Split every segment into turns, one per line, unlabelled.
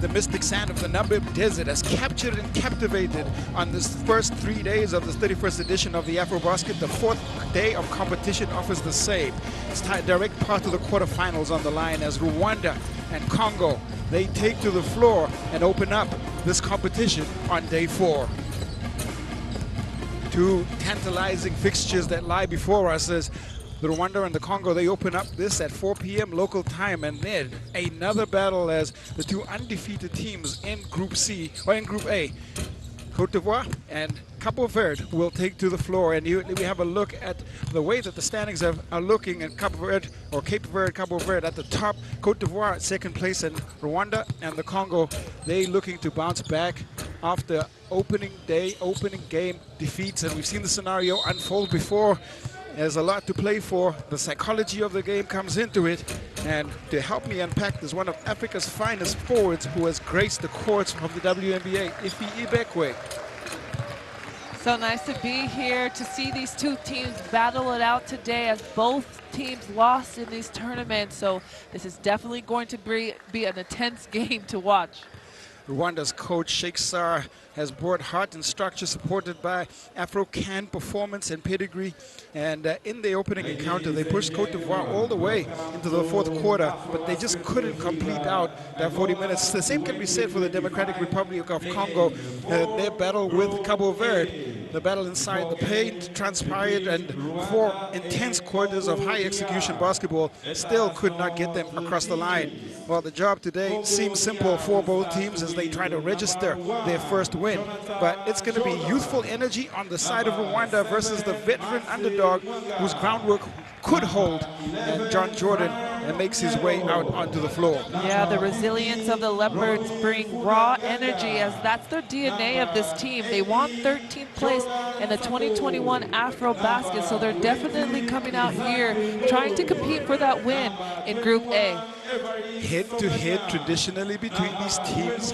the mystic sand of the Namib Desert has captured and captivated on this first 3 days of this 31st edition of the AfroBasket. The fourth day of competition offers the same. It's direct path to the quarterfinals on the line as Rwanda and Congo, they take to the floor and open up this competition on day 4. Two tantalizing fixtures that lie before us as the Rwanda and the Congo, they open up this at 4 p.m. local time, and then another battle as the two undefeated teams in Group C, or in Group A, Cote d'Ivoire and Cabo Verde, will take to the floor. And we have a look at the way that the standings are looking in Cabo Verde, or Cape Verde, Cabo Verde at the top, Cote d'Ivoire at second place, and Rwanda and the Congo, they looking to bounce back after opening game defeats. And we've seen the scenario unfold before. There's a lot to play for. The psychology of the game comes into it. And to help me unpack this, one of Africa's finest forwards who has graced the courts of the WNBA, Ifi Ibekwe.
So nice to be here to see these two teams battle it out today, as both teams lost in these tournaments. So this is definitely going to be an intense game to watch.
Rwanda's coach, Sheikh Sarr, has brought heart and structure, supported by Afro-Can performance and pedigree. And in the opening encounter, they pushed Cote d'Ivoire all the way into the fourth quarter, but they just couldn't complete out that 40 minutes. The same can be said for the Democratic Republic of Congo. Their battle with Cabo Verde, the battle inside the paint transpired, and 4 intense quarters of high execution basketball still could not get them across the line. Well, the job today seems simple for both teams as they try to register their first win. But it's going to be youthful energy on the side of Rwanda versus the veteran underdog whose groundwork could hold, and John Jordan makes his way out onto the floor.
Yeah, the resilience of the Leopards bring raw energy, as that's their DNA of this team. They won 13th place in the 2021 AfroBasket, so they're definitely coming out here trying to compete for that win in Group A.
Head-to-head traditionally between these teams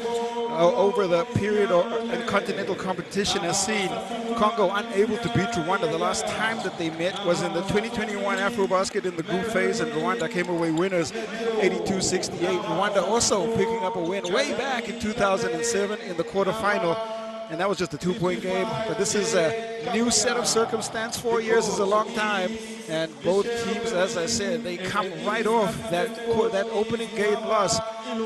over the period in continental competition has seen Congo unable to beat Rwanda. The last time that they met was in the 2021 AfroBasket in the group phase, and Rwanda came away winners 82-68. Rwanda also picking up a win way back in 2007 in the quarterfinal, and that was just a 2-point game. But this is a new set of circumstance. 4 years is a long time, and both teams, as I said, they come right off that opening game loss.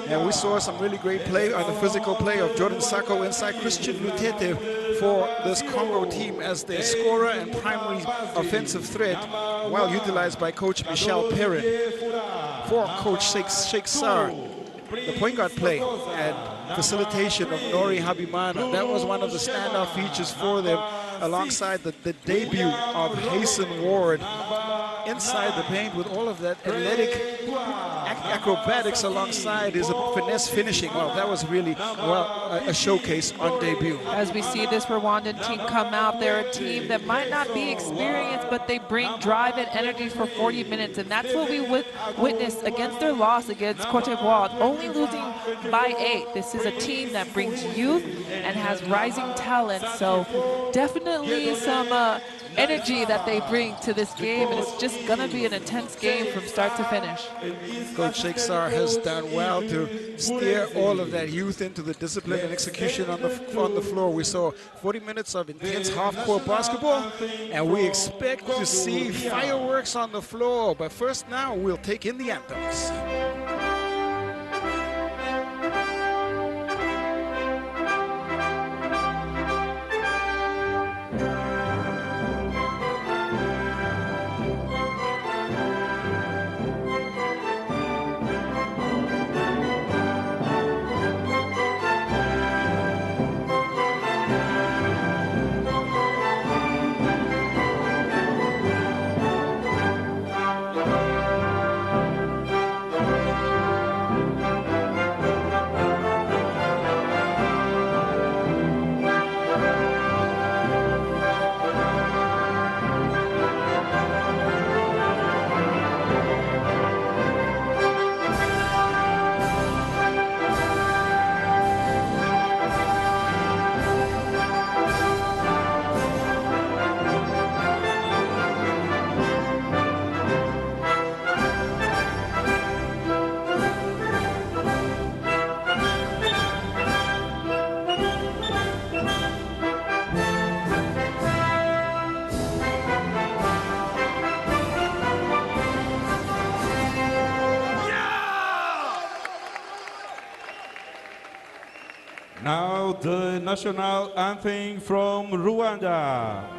And we saw some really great play on the physical play of Jordan Sacco inside Christian Lutete for this Congo team as their scorer and primary offensive threat, well utilized by Coach Michel Perrin. For Coach Sheikh Sarr, the point guard play and facilitation of Nori Habimana, that was one of the standout features for them, alongside the debut of Hasten Ward inside the paint with all of that athletic acrobatics alongside his finesse finishing. Well, that was really a showcase on debut.
As we see this Rwandan team come out, they're a team that might not be experienced, but they bring drive and energy for 40 minutes, and that's what we witnessed against their loss against Cote d'Ivoire, only losing by 8. This is a team that brings youth and has rising talent, so definitely some energy that they bring to this game, and it's just going to be an intense game from start to finish.
Coach Sheikh Sarr has done well to steer all of that youth into the discipline and execution on the floor. We saw 40 minutes of intense half-court basketball, and we expect to see fireworks on the floor. But first, now we'll take in the anthems.
Now the national anthem from Rwanda.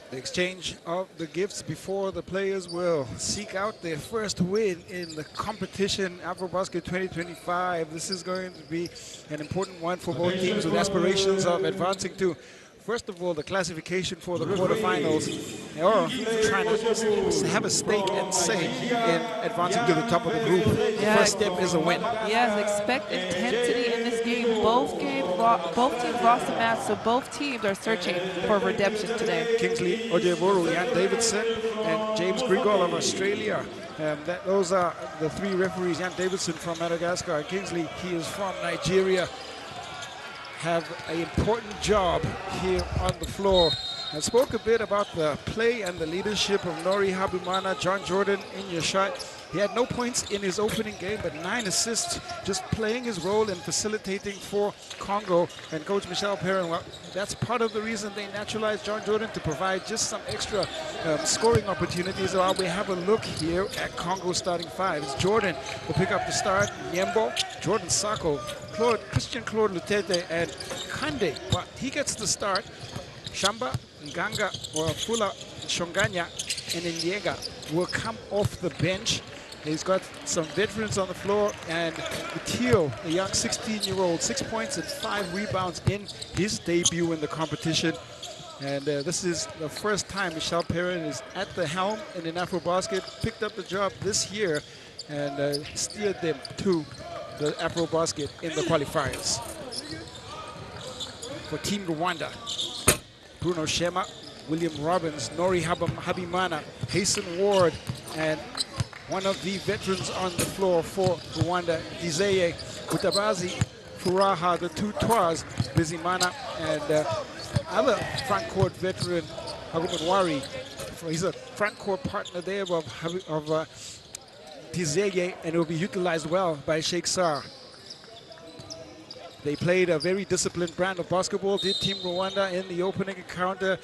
The exchange of the gifts before the players will seek out their first win in the competition, AfroBasket 2025. This is going to be an important one for both teams with aspirations of advancing to, first of all, the classification for the quarterfinals, or trying to have a stake and say in advancing to the top of the group. The first step is a win.
Yes, expect intensity in this game. Both teams lost the match, so both teams are searching for redemption today.
Kingsley Ojeboru, Jan Davidson, and James Grigol of Australia. Those are the three referees. Jan Davidson from Madagascar, and Kingsley, he is from Nigeria, have an important job here on the floor. I spoke a bit about the play and the leadership of Nori Habimana, John Jordan in your shot. He had no points in his opening game, but 9 assists, just playing his role and facilitating for Congo. And Coach Michel Perrin, well, that's part of the reason they naturalized John Jordan, to provide just some extra scoring opportunities. While we have a look here at Congo's starting five, it's Jordan will pick up the start, Nyembo, Jordan Sako, Christian Claude Lutete, and Kande. But he gets the start. Shamba, Nganga, or Fula, Shonganya, and Nyega will come off the bench. He's got some veterans on the floor, and Teal, a young 16-year-old, 6 points and 5 rebounds in his debut in the competition. And this is the first time Michel Perrin is at the helm in an AfroBasket, picked up the job this year, and steered them to the AfroBasket in the qualifiers. For Team Rwanda, Bruno Shema, William Robbins, Nori Habimana, Hasten Ward, and one of the veterans on the floor for Rwanda, Dizeye Mutabazi, Furaha, the two Twas, Bizimana, and other front court veteran, Hagumantwari. He's a front court partner there of Dizeye, and it will be utilized well by Sheikh Sarr. They played a very disciplined brand of basketball, did Team Rwanda in the opening encounter.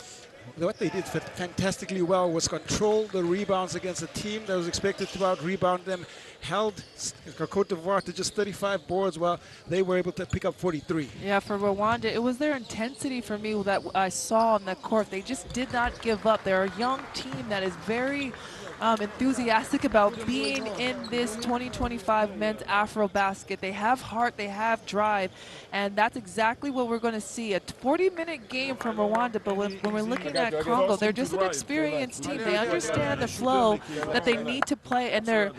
What they did fantastically well was control the rebounds against a team that was expected to out-rebound them, held Cote d'Ivoire to just 35 boards while they were able to pick up 43.
Yeah, for Rwanda, it was their intensity for me that I saw on the court. They just did not give up. They're a young team that is very enthusiastic about being in this 2025 men's AfroBasket. They have heart, they have drive, and that's exactly what we're going to see. A 40-minute game from Rwanda, but when we're looking at Congo, they're just an experienced team. They understand the flow that they need to play, and their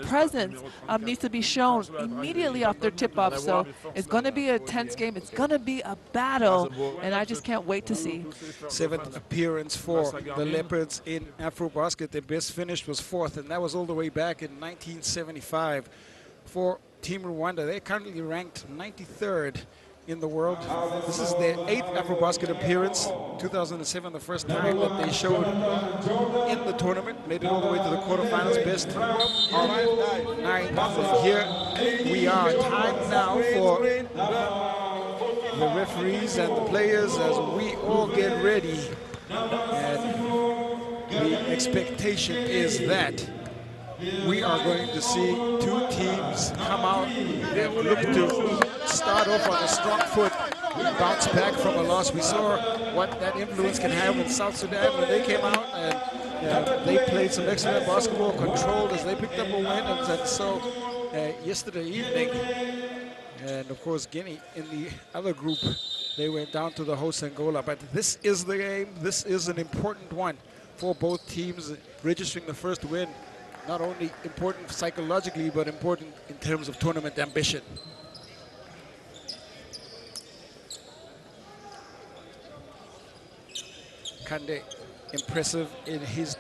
presence needs to be shown immediately off their tip-off. So it's going to be a tense game. It's going to be a battle, and I just can't wait to see.
7th appearance for the Leopards in AfroBasket. Their best finish was 4th, and that was all the way back in 1975. For Team Rwanda, they're currently ranked 93rd in the world. This is their 8th AfroBasket appearance. 2007, the first time that they showed in the tournament, made it all the way to the quarterfinals, best of 9. And here we are, time now for the referees and the players as we all get ready. And the expectation is that we are going to see two teams come out and look to start off on a strong foot, bounce back from a loss. We saw what that influence can have in South Sudan when they came out, and they played some excellent basketball, controlled as they picked up a win. And so yesterday evening, and of course Guinea in the other group, they went down to the host Angola. But this is the game. This is an important one for both teams, registering the first win. Not only important psychologically, but important in terms of tournament ambition. Kande, impressive in his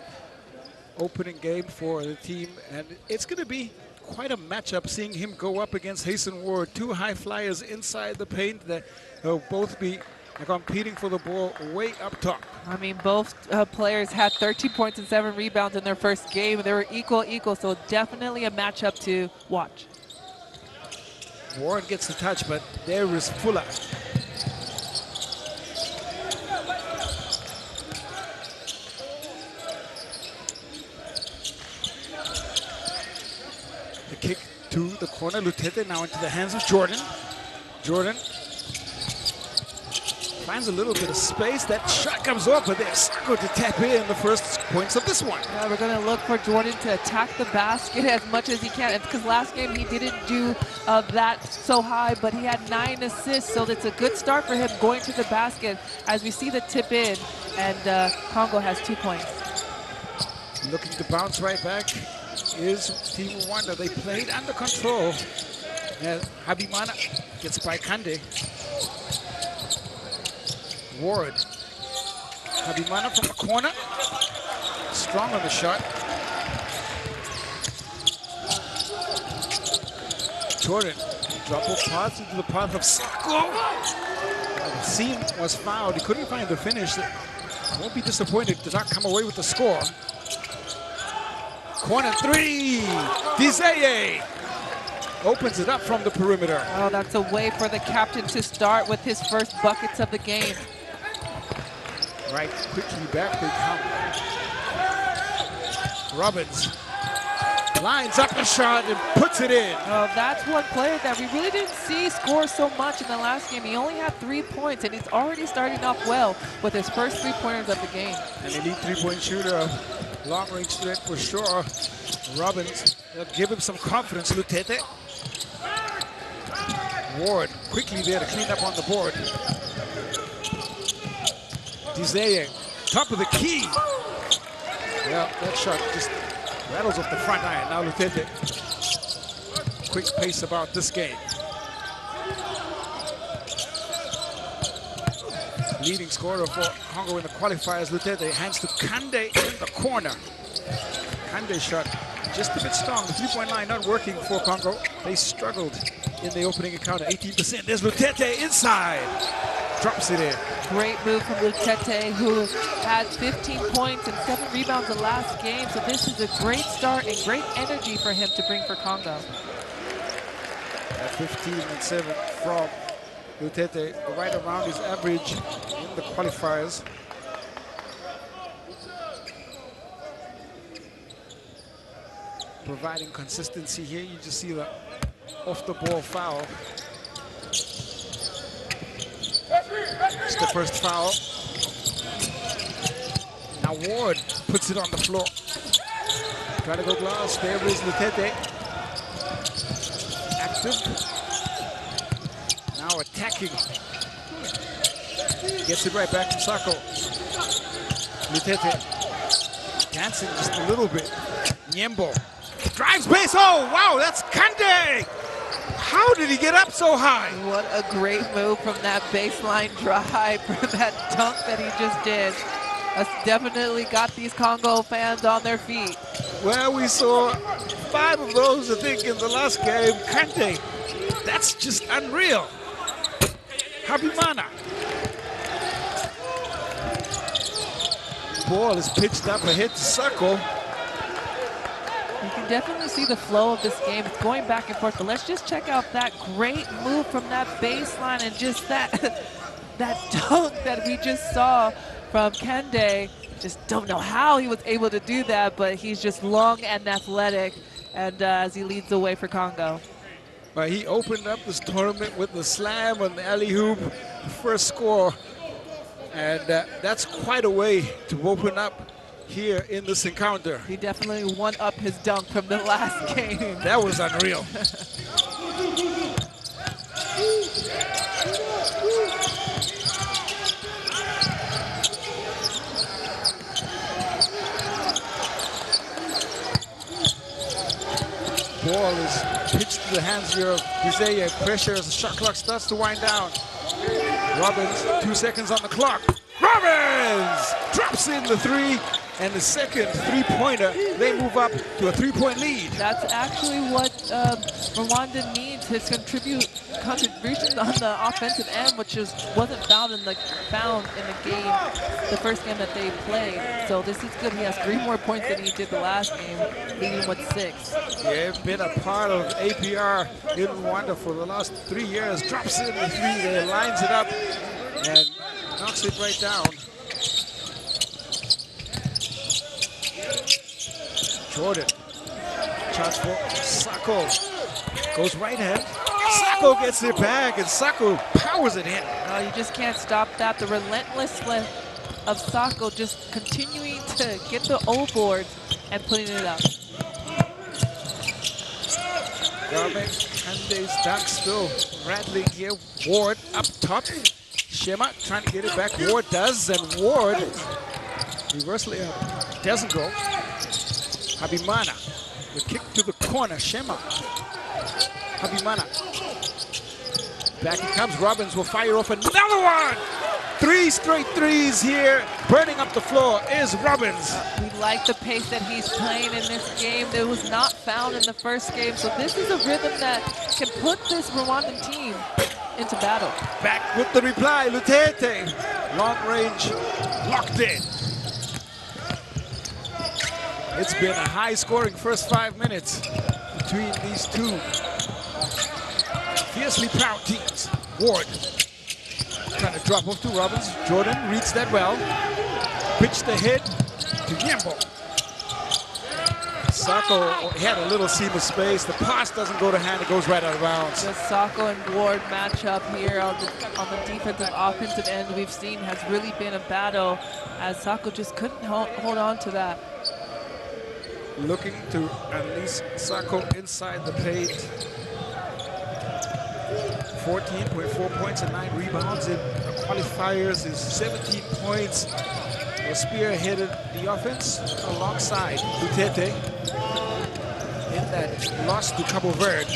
opening game for the team, and it's going to be quite a matchup seeing him go up against Hasten Ward, two high flyers inside the paint that will both be competing for the ball way up top.
I mean, both players had 13 points and 7 rebounds in their first game. They were equal, so definitely a matchup to watch.
Ward gets the touch, but there is Fuller. The kick to the corner. Lutete now into the hands of Jordan. Jordan finds a little bit of space. That shot comes off, but there's Sako to tap in the first points of this one.
Yeah, we're going to look for Jordan to attack the basket as much as he can. Because last game he didn't do that so high, but he had 9 assists, so that's a good start for him going to the basket as we see the tip in, and Congo has 2 points.
Looking to bounce right back is Team Rwanda. They played under control. And Habimana gets by Kande. Ward. Habimana from the corner. Strong on the shot. Jordan. Drop off pass into the path of Sako. The seam was fouled. He couldn't find the finish. Won't be disappointed to not come away with the score. Corner 3. Dizeye opens it up from the perimeter.
Oh, that's a way for the captain to start with his first buckets of the game.
Right, quickly back they come. Robbins lines up a shot and puts it in.
Oh, that's one player that we really didn't see score so much in the last game. He only had 3 points, and he's already starting off well with his first 3-pointers of the game.
An elite 3-point shooter, long-range threat for sure. Robbins, they'll give him some confidence. Lutete. Ward quickly there to clean up on the board. Dizeye, top of the key. Well, that shot just rattles off the front iron. Now Lutete. Quick pace about this game. Leading scorer for Congo in the qualifiers, Lutete hands to Kande in the corner. Kande shot just a bit strong. The 3-point line not working for Congo. They struggled in the opening encounter. 18%. There's Lutete inside. Drops it in.
Great move from Lutete, who had 15 points and 7 rebounds the last game. So this is a great start and great energy for him to bring for Congo.
At 15 and 7 from Lutete, right around his average in the qualifiers. Providing consistency here. You just see the off-the-ball foul. It's the first foul. Now Ward puts it on the floor. Trying to go glass. There is Lutete. Active. Now attacking. Gets it right back to Sako. Lutete dancing just a little bit. Nyembo drives base. Oh, wow, that's Kande. How did he get up so high?
What a great move from that baseline drive, from that dunk that he just did. That's definitely got these Congo fans on their feet.
Well, we saw 5 of those, I think, in the last game. Kante, that's just unreal. Habimana. Ball is pitched up ahead to Sako.
You can definitely see the flow of this game. It's going back and forth, but let's just check out that great move from that baseline and just that that dunk that we just saw from Kende. Just don't know how he was able to do that, but he's just long and athletic, and as he leads the way for Congo.
He opened up this tournament with the slam and the alley-oop, first score. And that's quite a way to open up here in this encounter.
He definitely won up his dunk from the last game.
That was unreal. Ball is pitched to the hands here of Isaiah. Pressure as the shot clock starts to wind down. Robbins, 2 seconds on the clock. Robbins drops in the three, and the second three-pointer. They move up to a three-point lead.
That's actually what Rwanda needs, his contributions on the offensive end, which wasn't found in the game, the first game that they played. So this is good. He has 3 more points than he did the last game, leading with 6.
They've been a part of APR in Rwanda for the last 3 years. Drops in the three there, lines it up, and knocks it right down. Jordan, chance for Sako, goes right hand. Sako gets it back, and Sako powers it in.
You just can't stop that. The relentlessness of Sako just continuing to get the O board and putting it up.
Garment, Kande's dunk still rattling here. Ward up top. Shema trying to get it back. Ward does, and Ward reverse layup doesn't go. Habimana, the kick to the corner. Shema. Habimana. Back it comes. Robbins will fire off another one. 3 straight threes here. Burning up the floor is Robbins.
We like the pace that he's playing in this game. That was not found in the first game. So this is a rhythm that can put this Rwandan team into battle.
Back with the reply. Lutete. Long range. Locked in. It's been a high-scoring first 5 minutes between these two fiercely proud teams. Ward trying to drop off to Robbins. Jordan reads that well. Pitched ahead to Yembo. Sako had a little seam of space. The pass doesn't go to hand. It goes right out of bounds.
The Sako and Ward matchup here on the defensive offensive end we've seen has really been a battle, as Sako just couldn't hold on to that.
Looking to unleash Sako inside the paint. 14.4 points and 9 rebounds in qualifiers is 17 points. Spearheaded the offense alongside Lutete in that loss to Cabo Verde.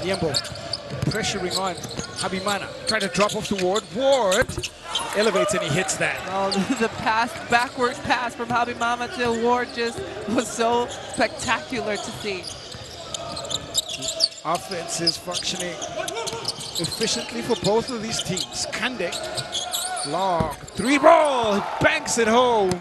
Yembo pressuring on Habimana, trying to drop off to Ward. Ward elevates and he hits that.
Oh, the backwards pass from Habimana to Ward just was so spectacular to see.
Offense is functioning efficiently for both of these teams. Kande, long 3-ball, he banks it home.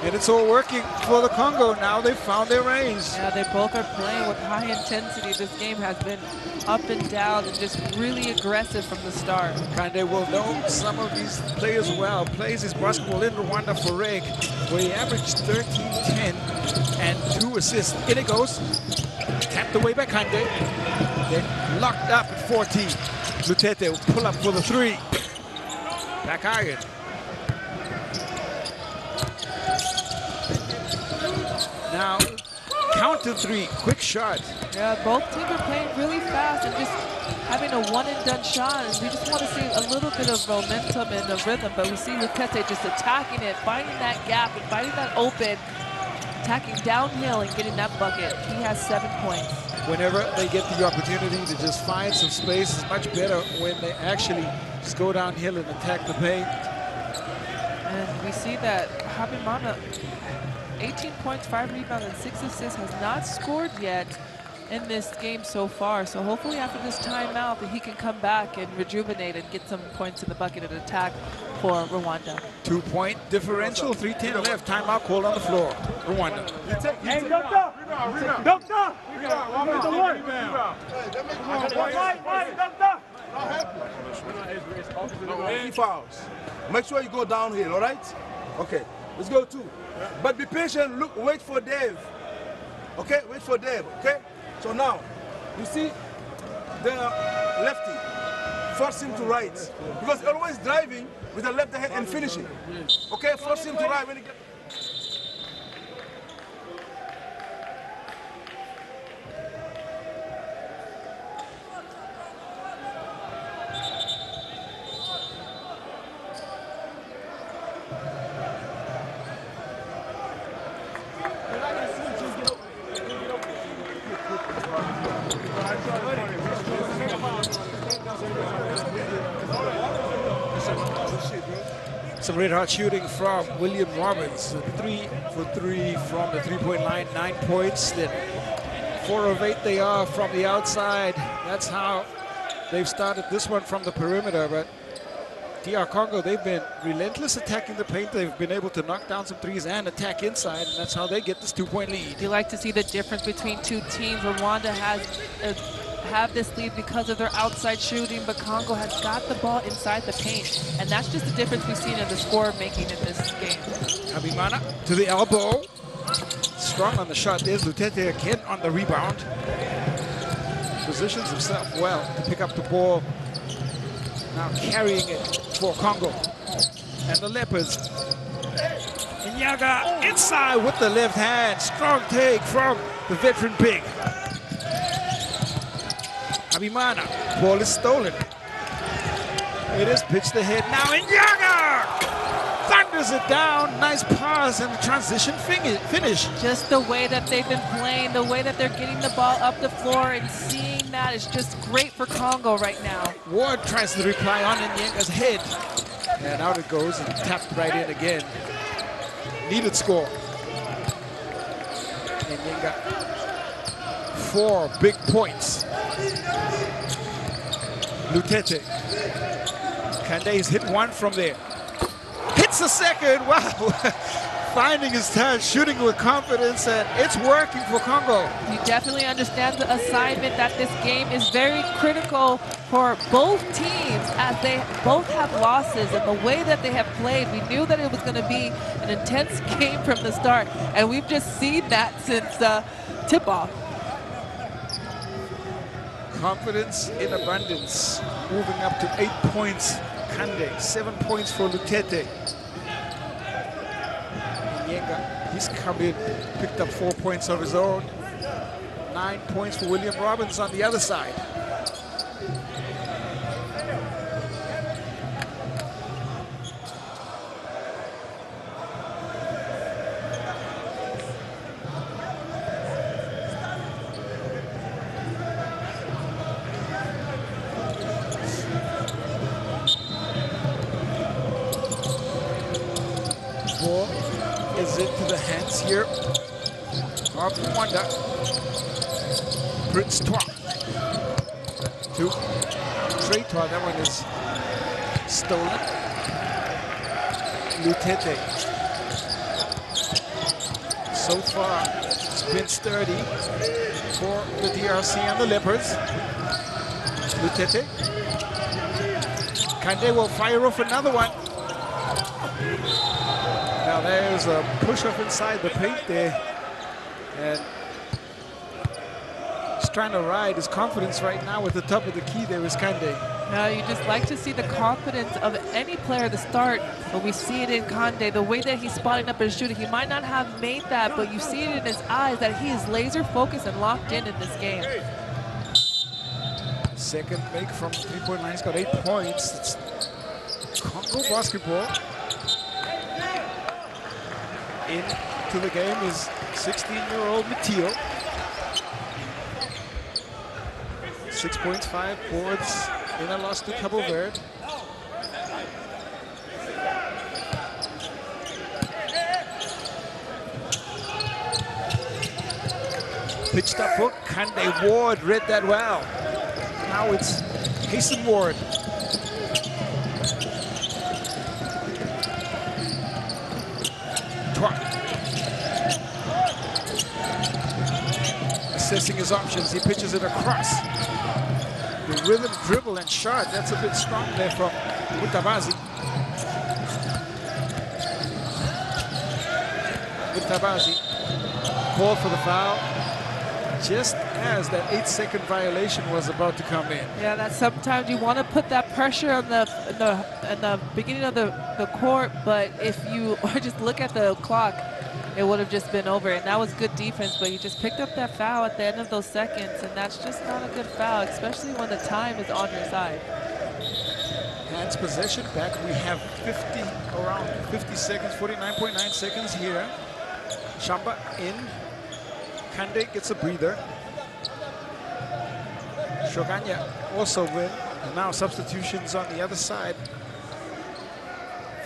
And it's all working for the Congo now. They've found their range.
Yeah, they both are playing with high intensity. This game has been up and down and just really aggressive from the start.
Kande will know some of these players well. Plays his basketball in Rwanda for Reg, where he averaged 13, 10, and 2 assists. In it goes. Tapped away by Kande. They're locked up at 14. Lutete will pull up for the 3. Back iron. Now, counter 3, quick shot.
Yeah, both teams are playing really fast and just having a one-and-done shot. And we just want to see a little bit of momentum and a rhythm, but we see Lutete just attacking it, finding that gap and finding that open, attacking downhill and getting that bucket. He has 7 points.
Whenever they get the opportunity to just find some space, it's much better when they actually just go downhill and attack the paint.
And we see that Habimana, 18 points, 5 rebounds, and 6 assists, has not scored yet in this game so far. So hopefully after this timeout that he can come back and rejuvenate and get some points in the bucket and attack for Rwanda.
2-point differential, 3:10 left. Timeout called on the floor. Rwanda.
Hey, doctor! Doctor! Fouls. Make sure you go downhill, all right?
Okay, let's go 2. But be patient, look, wait for Dave. Okay, wait for Dave, okay? So now, you see the lefty, force him to right. Because always driving with the left hand and finishing. Okay, force him to right when he gets...
Some red hot shooting from William Robbins. 3 for 3 from the three-point line, 9 points. Then 4 of 8 they are from the outside. That's how they've started this one from the perimeter. But DR Congo, they've been relentless attacking the paint. They've been able to knock down some threes and attack inside, and that's how they get this 2-point lead.
You like to see the difference between two teams. Rwanda have this lead because of their outside shooting, but Congo has got the ball inside the paint, and that's just the difference we've seen in the score making in this game.
Habimana to the elbow. Strong on the shot. There's Lutete again on the rebound. Positions himself well to pick up the ball. Now carrying it for Congo. And the Leopards. Inyaga inside with the left hand. Strong take from the veteran big. Habimana, ball is stolen. It is pitched ahead now. Inyaga thunders it down. Nice pass and the transition finish.
Just the way that they've been playing, the way that they're getting the ball up the floor and seeing that is just great for Congo right now.
Ward tries to reply on Inyaga's head. And out it goes and tapped right in again. Needed score. Inyaga, 4 big points. Lutete. Kande's hit 1 from there. Hits the second, wow. Finding his turn, shooting with confidence, and it's working for Congo.
You definitely understand the assignment that this game is very critical for both teams as they both have losses, and the way that they have played, we knew that it was going to be an intense game from the start, and we've just seen that since tip-off.
Confidence in abundance, moving up to 8 points. Kande, 7 points for Lutete. Inyenga, he's come in, picked up 4 points of his own. 9 points for William Robbins on the other side. Is into the hands here of Rwanda. Prince Twa to Trey Twa. That one is stolen. Lutete. So far, it's been sturdy for the DRC and the Leopards. Lutete. Kande will fire off another one. Now there's a push-up inside the paint there, and he's trying to ride his confidence right now at the top of the key there is Kande.
Now you just like to see the confidence of any player to start, but we see it in Kande, the way that he's spotting up his shooting. He might not have made that, but you see it in his eyes that he is laser focused and locked in this game.
Second make from the three-point line, he's got 8 points. It's Congo basketball. Into the game is 16-year-old Mateo. 6 points, 5 boards in a loss to Cabo Verde. Pitched up hook, Kande Ward read that well. Now it's Hasten Ward. Assessing his options, he pitches it across. The rhythm, dribble, and shot, that's a bit strong there from Mutabazi. with Tabazi. Called for the foul just as that 8-second violation was about to come in.
Yeah, that sometimes you want to put that pressure on the beginning of the court, but if you just look at the clock, it would have just been over. And that was good defense, but you just picked up that foul at the end of those seconds, and that's just not a good foul, especially when the time is on your side.
Hands possession back. We have around 50 seconds, 49.9 seconds here. Shamba in. Kande gets a breather. Shoganya also win. And now substitutions on the other side.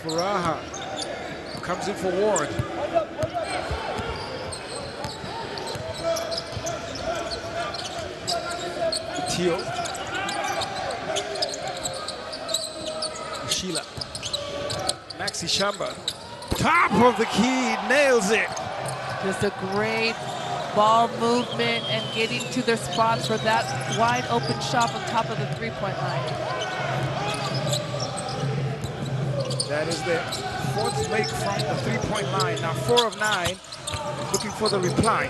Furaha comes in for Ward. Tio. Sheila. Maxi Shamba. Top of the key, nails it.
Just a great ball movement and getting to their spots for that wide open shot on top of the three-point line.
That is the fourth make from the three-point line. Now 4 of 9, looking for the reply.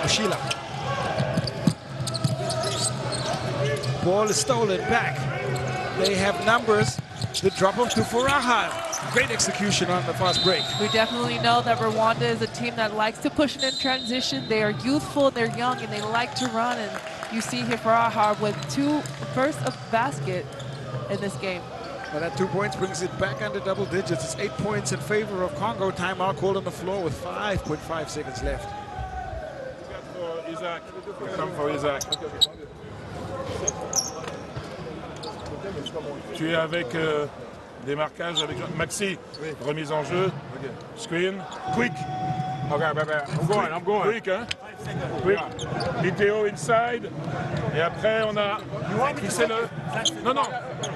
Sheila. Ball is stolen back. They have numbers. The drop off to Furaha. Great execution on the fast break.
We definitely know that Rwanda is a team that likes to push it in transition. They are youthful, they're young, and they like to run. And you see here Furaha with 2 first of basket in this game.
Well, that 2 points brings it back under double digits. It's 8 points in favor of Congo. Timeout called on the floor with 5.5 seconds left.
Come for Isaac. Tu es avec des marquages avec Maxi. Oui. Remise en jeu. Okay. Screen. Quick. Okay, I'm going. Quick, hein? Quick. Vidéo inside. Et après, on a. C'est le. Non.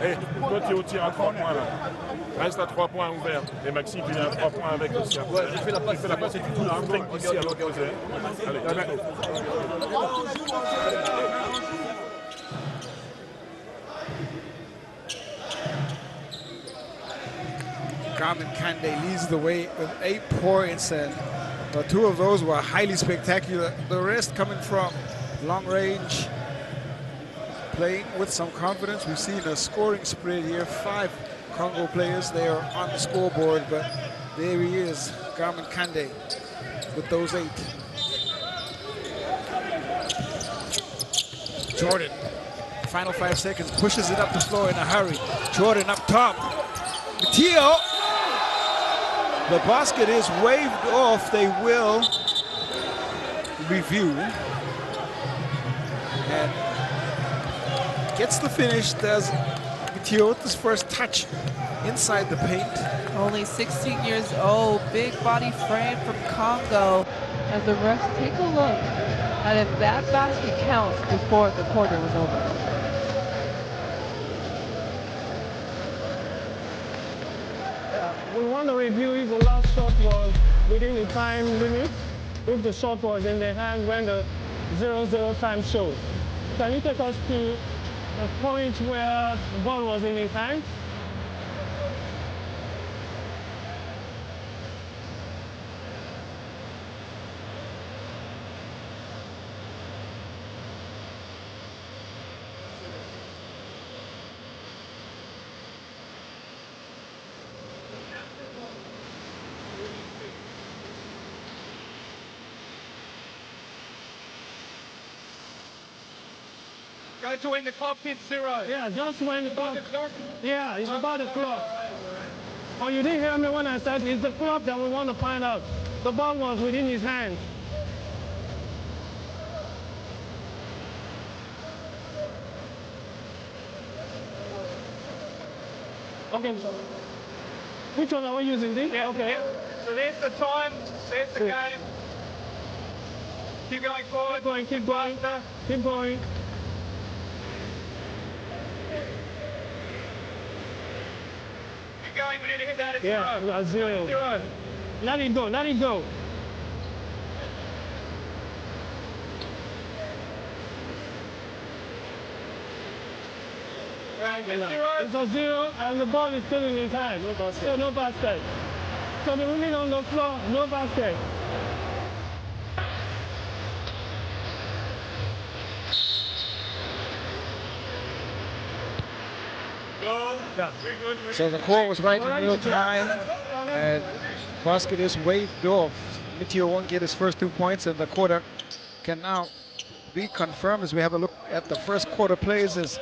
Hey, toi, tu es au tir à 3 points là. Reste à 3 points ouverts. Et Maxi, tu viens à 3 points avec aussi. Ouais, je fais la passe. Tu fais la passe et tu touches un drink ici à l'opposé. Allez,
Garmin Kande leads the way with 8 points, and 2 of those were highly spectacular. The rest coming from long range, playing with some confidence. We've seen a scoring spread here. 5 Congo players there on the scoreboard, but there he is, Garmin Kande, with those 8. Jordan, final 5 seconds, pushes it up the floor in a hurry. Jordan up top. Tio. The basket is waved off. They will review. And gets the finish. Does Tio's first touch inside the paint.
Only 16 years old. Big body frame from Congo. As the refs take a look at if that basket counts before the quarter was over.
We want to review if the last shot was within the time limit, if the shot was in the hand when the 0-0 time shows. Can you take us to the point where the ball was in his hand?
Go to when the clock hits 0.
Yeah, just when the clock. Yeah, it's about the clock. Oh, you didn't hear me when I said it's the clock that we want to find out. The ball was within his hand. Okay, so which one are we using? This?
Yeah, okay. So there's the time, there's the game. Keep going forward.
Keep going. Keep going.
Going, we need to hit that at
0.
0.
Let it go, let it go.
Right, 0.
It's a 0 and the ball is still in his hand. Still no basket. So the women on the floor, no basket.
So the call was right in real time, and basket is waved off. Mitio won't get his first 2 points, and the quarter can now be confirmed as we have a look at the first quarter plays. As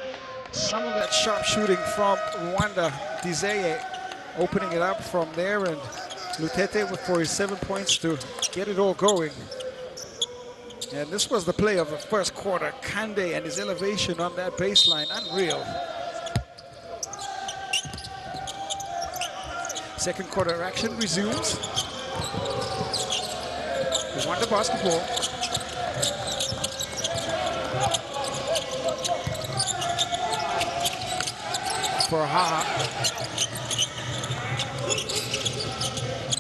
some of that sharp shooting from Rwanda, Dizeye opening it up from there, and Lutete for his 7 points to get it all going. And this was the play of the first quarter. Kande and his elevation on that baseline, unreal. Second quarter action resumes. Rwanda basketball. For Haha.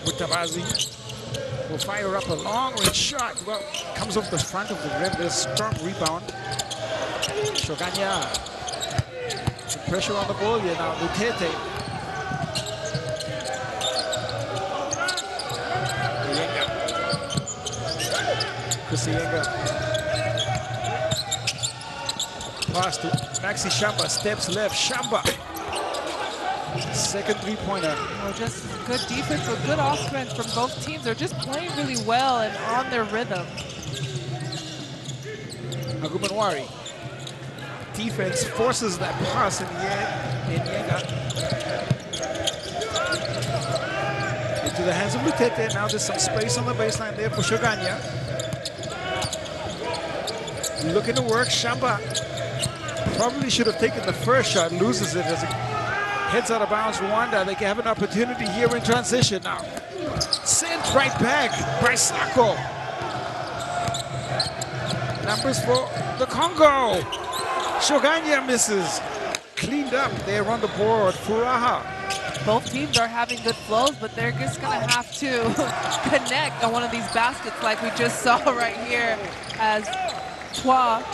Mutabazi will fire up a long-range shot. Well, comes off the front of the rim. There's a strong rebound. Shoganya. Some pressure on the ball here now. Lutete. Kusienga. Pass to Maxi Shamba, steps left, Shamba. Second three-pointer.
Well, just good defense, but good offense from both teams. They're just playing really well and on their rhythm.
Agumanwari. Defense forces that pass in the end. Into the hands of Lutete. Now there's some space on the baseline there for Shoganya. Looking to work, Shamba probably should have taken the first shot, loses it as it heads out of bounds. Rwanda, they can have an opportunity here in transition now. Sent right back by Sako. Numbers for the Congo. Shoganya misses. Cleaned up there on the board, Furaha.
Both teams are having good flows, but they're just going to have to connect on one of these baskets like we just saw right here as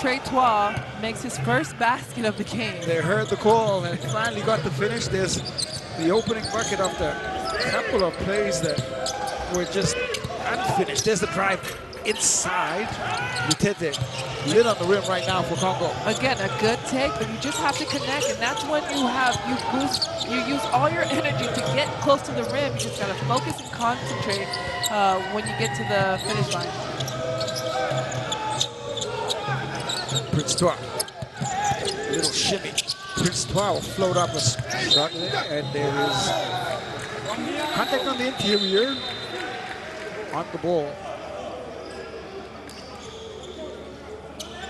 Trey Twa makes his first basket of the game.
They heard the call and finally got the finish. There's the opening bucket after a couple of plays that were just unfinished. There's the drive inside. Lutete lit on the rim right now for Congo.
Again, a good take, but you just have to connect, and that's when you use all your energy to get close to the rim. You just gotta focus and concentrate when you get to the finish line.
Prince Twa, little shimmy. Prince Twa will float up a shot there, and there is contact on the interior on the ball.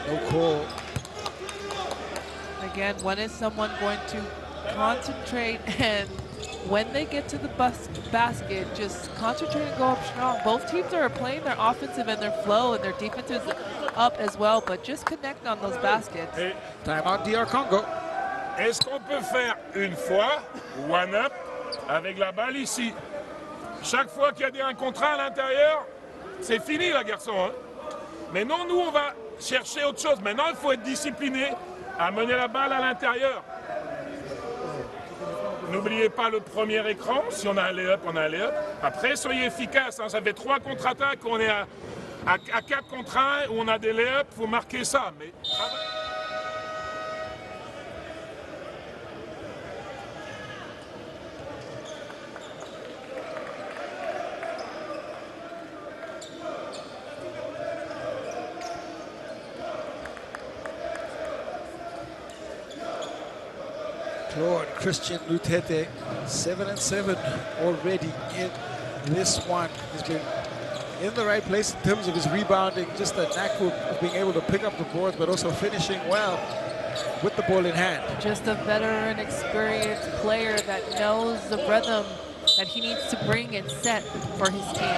No call.
Again, when is someone going to concentrate, and when they get to the basket, just concentrate and go up strong. Both teams are playing their offensive and their flow, and their defense is up as well, but just connect on those baskets.
Timeout DR Congo.
Est-ce qu'on peut faire une fois, one up, avec la balle ici? Chaque fois qu'il y a des 1 contre 1 à l'intérieur, c'est fini là, garçon. Hein? Mais non, nous, on va chercher autre chose. Maintenant, il faut être discipliné à mener la balle à l'intérieur. N'oubliez pas le premier écran. Si on a un lay-up, on a un lay-up. Après, soyez efficace. Hein. Ça fait 3 contre-attaques. On est à 4 contre 1 où on a des lay-up. Il faut marquer ça. Mais
Claude Christian Lutete, 7-7 already in this one. He's been in the right place in terms of his rebounding, just a knack of being able to pick up the boards, but also finishing well with the ball in hand.
Just a veteran, experienced player that knows the rhythm that he needs to bring and set for his team.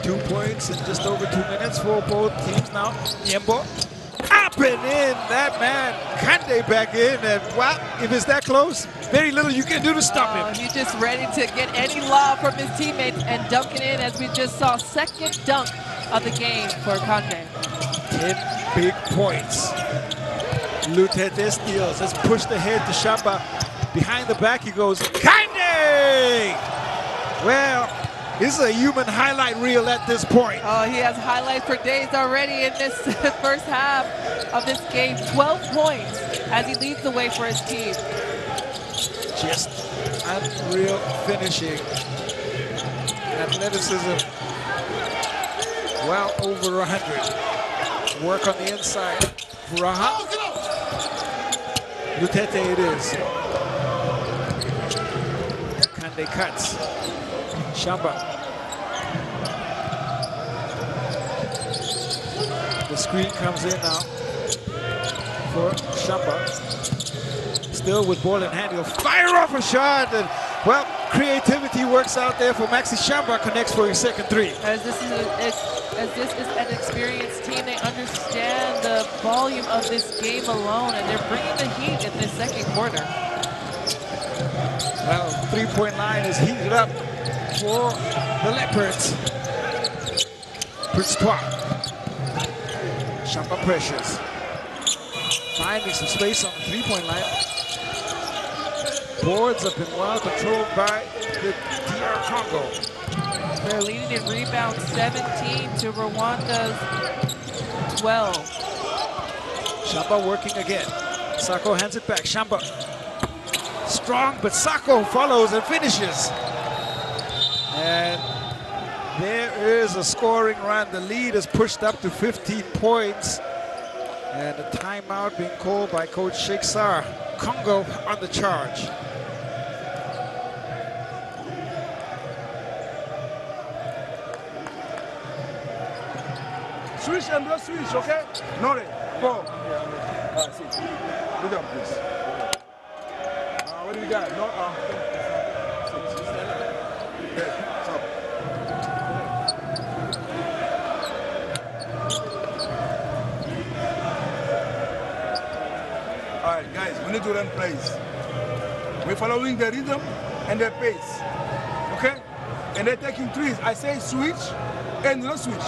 2 points in just over 2 minutes for both teams now. Nyembo up and in, that man, Kande back in, and wow, if it's that close, very little you can do to stop him.
He's just ready to get any lob from his teammates and dunk it in, as we just saw. Second dunk of the game for Kande.
10 big points. Lutete steals, has pushed ahead to Shamba. Behind the back he goes, Kande! Well, this is a human highlight reel at this point.
Oh, he has highlights for days already in this first half of this game. 12 points as he leads the way for his team.
Just unreal finishing. Athleticism well over 100. Work on the inside. Raha. Lutete it is. Kande cuts. Shamba. The screen comes in now for Shamba. Still with ball in hand, he'll fire off a shot, and well, creativity works out there for Maxi. Shamba connects for his second three.
As this is an experienced team, they understand the volume of this game alone, and they're bringing the heat in this second quarter.
Well, three-point line is heated up for the Leopards. Prince Trois. Shamba pressures. Finding some space on the three-point line. Boards have been well controlled by the DR Congo.
They're leading in rebounds 17 to Rwanda's 12.
Shamba working again. Sako hands it back. Shamba strong, but Sako follows and finishes. And there is a scoring run. The lead is pushed up to 15 points. And a timeout being called by Coach Sheikh Sarr. Congo on the charge.
Switch and block switch, okay? Nore, go. See. Good job, please. What do we got? No, stop. All right, guys, we need to run plays. We're following the rhythm and the pace, okay? And they're taking threes. I say switch and not switch.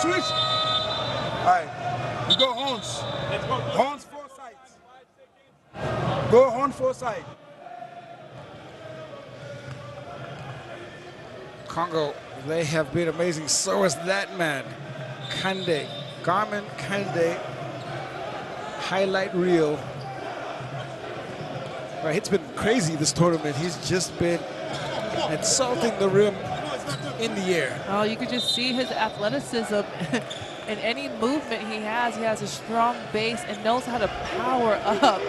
Switch. All right, we go horns. Horns four sides. Go horn four side.
Congo, they have been amazing. So is that man, Kande. Garmin Kande, highlight reel. Right, it's been crazy this tournament. He's just been assaulting the rim in the air.
Oh, you could just see his athleticism in any movement he has. He has a strong base and knows how to power up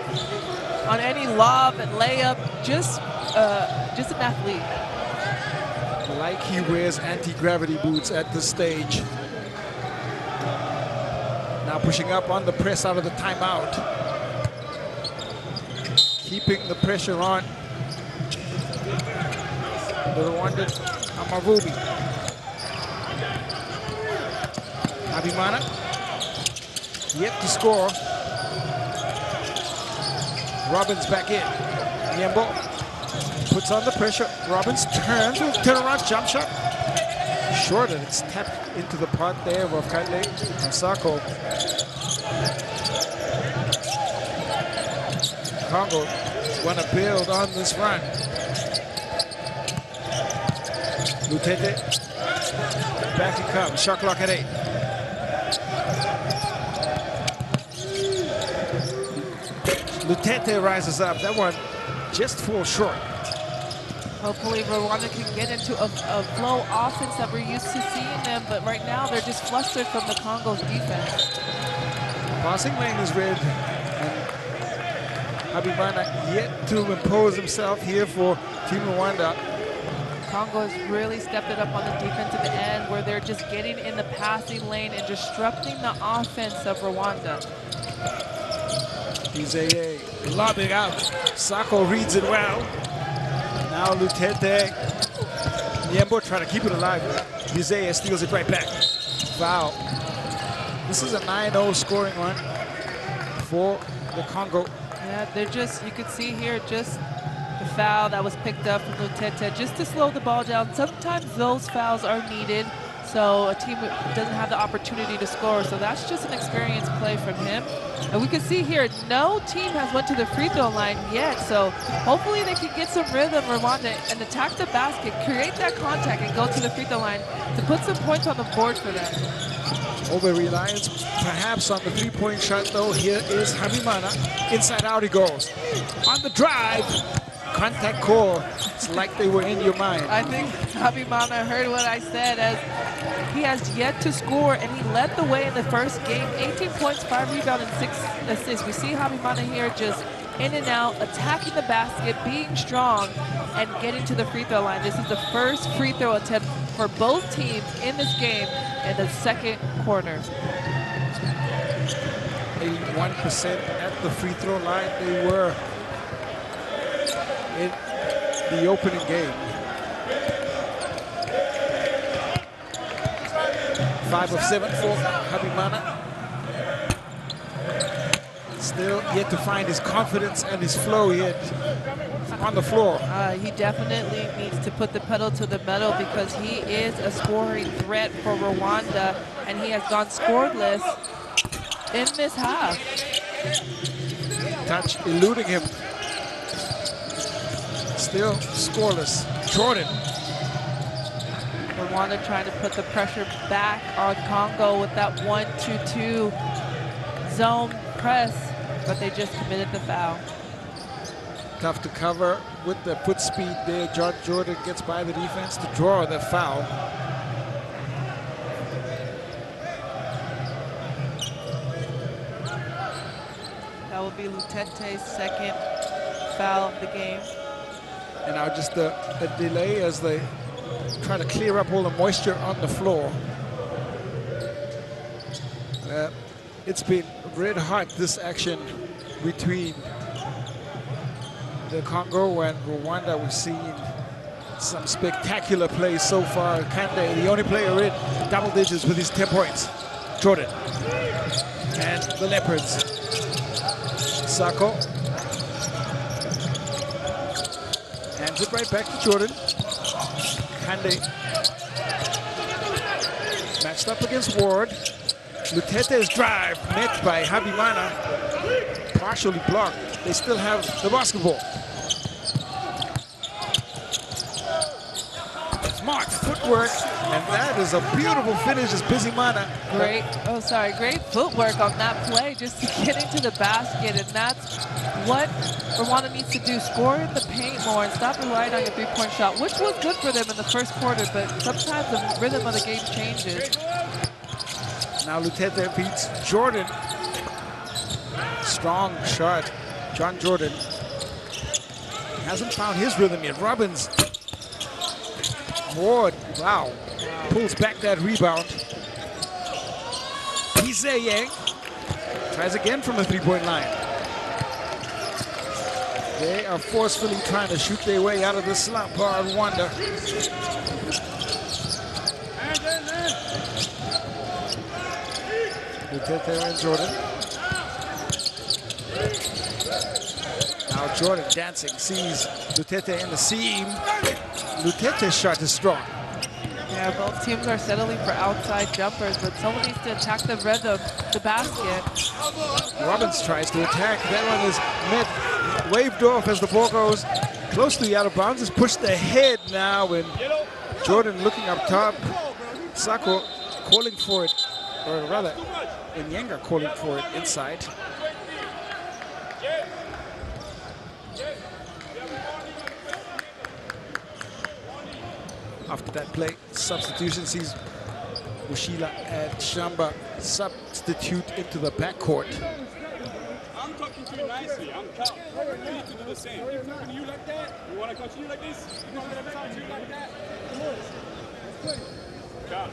on any lob and layup. Just an athlete.
Like he wears anti-gravity boots at this stage. Now pushing up on the press out of the timeout. Keeping the pressure on the Rwandan Amavubi. Abimana yet to score. Robbins back in. Niembo puts on the pressure. Robbins turns with turnaround jump shot. Short, and it's tapped into the pot there of Kande and Sako. Congo want to build on this run. Lutete, back he comes. Shot clock at 8. Lutete rises up. That one just falls short.
Hopefully Rwanda can get into a flow offense that we're used to seeing them, but right now they're just flustered from the Congo's defense.
Passing lane is red, and Habimana yet to impose himself here for Team Rwanda.
Congo has really stepped it up on the defensive end where they're just getting in the passing lane and disrupting the offense of Rwanda.
Izeye lobbing out. Sako reads it well. Now Lutete. Niembo trying to keep it alive. Izeye steals it right back. Foul. This is a 9-0 scoring run for the Congo.
Yeah, they're just, you could see here just the foul that was picked up from Lutete just to slow the ball down. Sometimes those fouls are needed. So a team doesn't have the opportunity to score. So that's just an experienced play from him. And we can see here, no team has went to the free throw line yet. So hopefully they can get some rhythm, Rwanda, and attack the basket, create that contact, and go to the free throw line to put some points on the board for them.
Over-reliance perhaps on the three-point shot, though. Here is Habimana. Inside out he goes. On the drive. Contact call. It's like they were in your mind.
I think Habimana heard what I said, as he has yet to score, and he led the way in the first game. 18 points, 5 rebounds, and 6 assists. We see Habimana here just in and out, attacking the basket, being strong, and getting to the free throw line. This is the first free throw attempt for both teams in this game in the second quarter.
81% at the free throw line. They were in the opening game. 5 of 7 for Habimana. Still yet to find his confidence and his flow yet on the floor.
He definitely needs to put the pedal to the metal, because he is a scoring threat for Rwanda, and he has gone scoreless in this half.
Touch eluding him. Still scoreless. Jordan.
Rwanda trying to put the pressure back on Congo with that 1-2-2 zone press, but they just committed the foul.
Tough to cover with the foot speed there. John Jordan gets by the defense to draw the foul.
That will be Lutete's second foul of the game.
And now just a delay as they try to clear up all the moisture on the floor. It's been red hot, this action between the Congo and Rwanda. We've seen some spectacular plays so far. Kande, the only player in double digits with his 10 points. Jordan and the Leopards. Sako hands it right back to Jordan. Kande matched up against Ward. Lutete's drive met by Habimana, partially blocked. They still have the basketball. Smart footwork, and that is a beautiful finish as Bizimana.
Great footwork on that play, just to get into the basket, and that's what Rwanda needs to do. Score in the paint more and stop relying on your three-point shot, which was good for them in the first quarter, but sometimes the rhythm of the game changes.
Now Lutete beats Jordan. Strong shot. John Jordan hasn't found his rhythm yet. Robbins. Ward, wow, pulls back that rebound. Yang tries again from the three-point line. They are forcefully trying to shoot their way out of the slump, Rwanda. Lutete and Jordan. Now Jordan dancing, sees Lutete in the seam. Lutete's shot is strong.
Yeah, both teams are settling for outside jumpers, but someone needs to attack the rhythm, the basket.
Robbins tries to attack. That one is met, waved off as the ball goes close to the out of bounds. Is pushed ahead now, and Jordan looking up top. Sako calling for it, or rather, Nyenga calling for it inside. After that play, substitution sees Mushila and Shamba substitute into the backcourt.
I'm talking to you nicely. I'm calm. You need to do the same. If I'm talking to you like that, you want to continue like this? You want me to talk to you like that? Calm.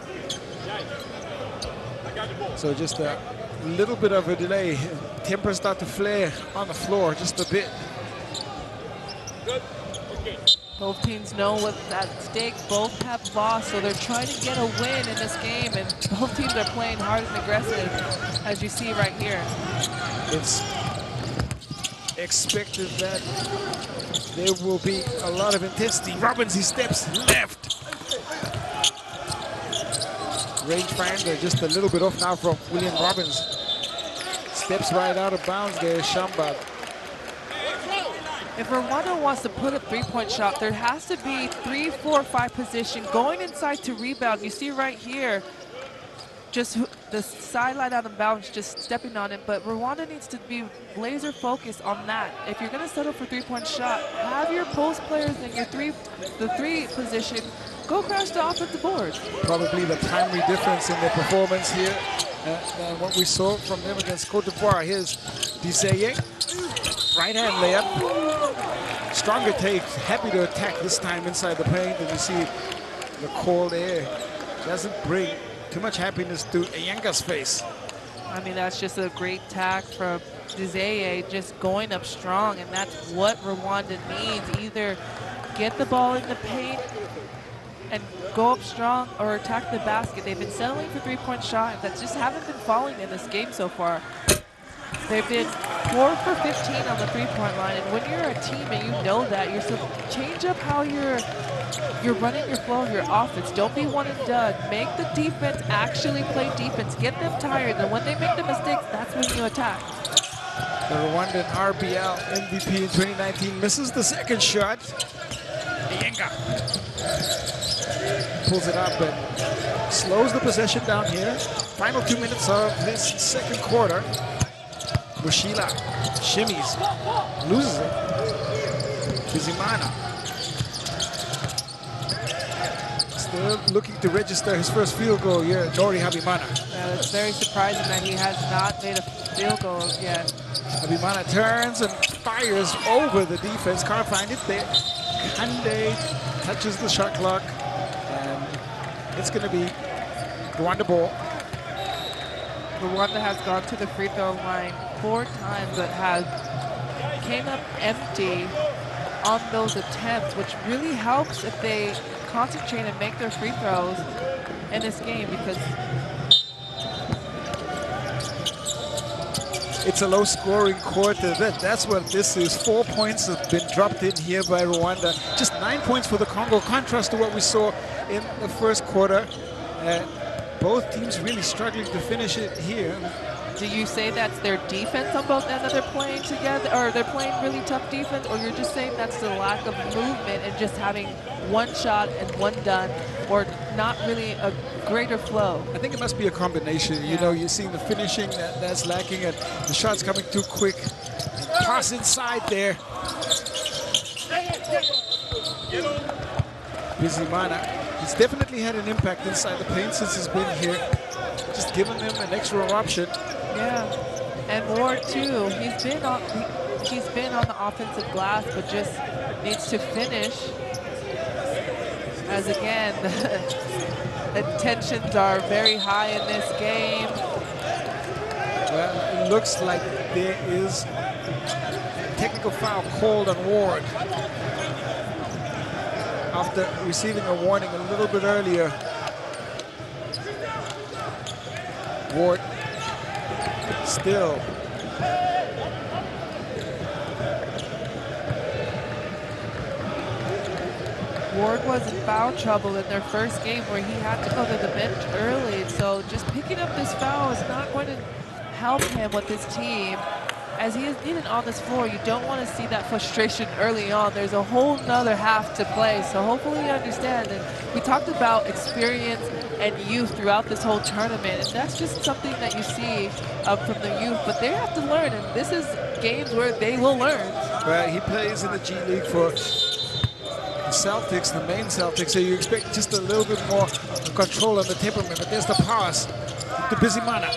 I got the ball.
So just a little bit of a delay. Tempers start to flare on the floor just a bit.
Good. Okay.
Both teams know what's at stake. Both have lost, so they're trying to get a win in this game, and both teams are playing hard and aggressive, as you see right here.
It's expected that there will be a lot of intensity. Robbins, he steps left. Rangefinder just a little bit off now from William Robbins. Steps right out of bounds there, Shamba.
If Rwanda wants to put a three-point shot, there has to be 3, 4, 5 position going inside to rebound. You see right here, just the sideline out of bounds, just stepping on it. But Rwanda needs to be laser focused on that. If you're going to settle for three-point shot, have your post players in your the three position go crash the offensive board.
Probably the primary difference in their performance here than what we saw from them against Cote d'Ivoire. Here's Dizeye, right-hand layup. Stronger take, happy to attack this time inside the paint, and you see the cold air doesn't bring too much happiness to Ayanga's face.
I mean, that's just a great tack from Dizeye, just going up strong, and that's what Rwanda needs. Either get the ball in the paint and go up strong or attack the basket. They've been settling for three-point shots that just haven't been falling in this game so far. They've been 4 for 15 on the three-point line, and when you're a team and you know that, you're so change up how you're running your flow of your offense. Don't be one and done. Make the defense actually play defense. Get them tired, and when they make the mistakes, that's when you attack.
The Rwandan RBL MVP in 2019 misses the second shot. Ayenga pulls it up and slows the possession down here. Final 2 minutes of this second quarter. Mushila shimmies, loses it. Bizimana still looking to register his first field goal here. Nori Habimana.
It's very surprising that he has not made a field goal yet.
Habimana turns and fires over the defense. Can't find it there. Kande touches the shot clock, and it's going to be Rwanda ball.
Rwanda has gone to the free throw line 4 times, but has came up empty on those attempts, which really helps if they concentrate and make their free throws in this game, because
it's a low-scoring quarter. That's what this is. 4 points have been dropped in here by Rwanda. Just 9 points for the Congo, contrast to what we saw in the first quarter. Both teams really struggling to finish it here.
Do you say that's their defense on both ends that they're playing together, or they're playing really tough defense, or you're just saying that's the lack of movement and just having one shot and one done, or not really a greater flow?
I think it must be a combination. You know, you're seeing the finishing that's lacking, and the shots coming too quick. And pass inside there. Bizimana. He's definitely had an impact inside the paint since he's been here. Just giving them an extra option.
Yeah, and Ward too. He's been on the offensive glass, but just needs to finish. As again, the tensions are very high in this game.
Well, it looks like there is a technical foul called on Ward after receiving a warning a little bit earlier. Ward still.
Ward was in foul trouble in their first game where he had to go to the bench early. So just picking up this foul is not going to help him with his team. As he is even on this floor, you don't want to see that frustration early on. There's a whole nother half to play. So hopefully you understand. And we talked about experience and youth throughout this whole tournament, and that's just something that you see from the youth, but they have to learn, and this is games where they will learn.
Well, he plays in the G League for the Celtics, the main Celtics, so you expect just a little bit more control on the temperament, but there's the pass to Bizimana.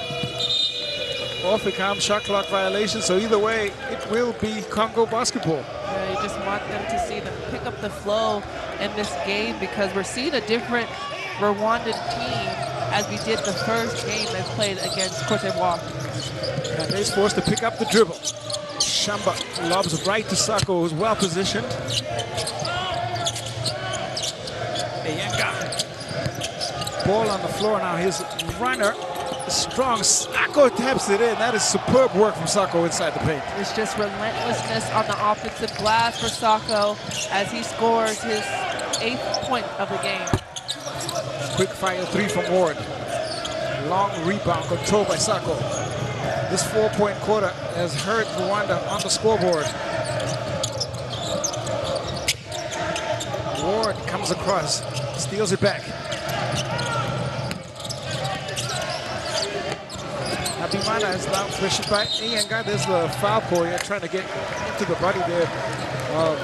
Off it comes, shot clock violation, so either way, it will be Congo basketball.
Yeah, you just want them to see them pick up the flow in this game, because we're seeing a different Rwandan team as we did the first game they played against Cote d'Ivoire.
And they're forced to pick up the dribble. Shamba lobs right to Sako, who's well positioned. Ayenga. Ball on the floor now. His runner, strong. Sako taps it in. That is superb work from Sako inside the paint.
It's just relentlessness on the offensive glass for Sako as he scores his 8th point of the game.
Quick fire 3 from Ward. Long rebound controlled by Sako. This 4-point quarter has hurt Rwanda on the scoreboard. Ward comes across, steals it back. Habimana is now pressured by Iyenga. There's the foul call here, trying to get into the body there of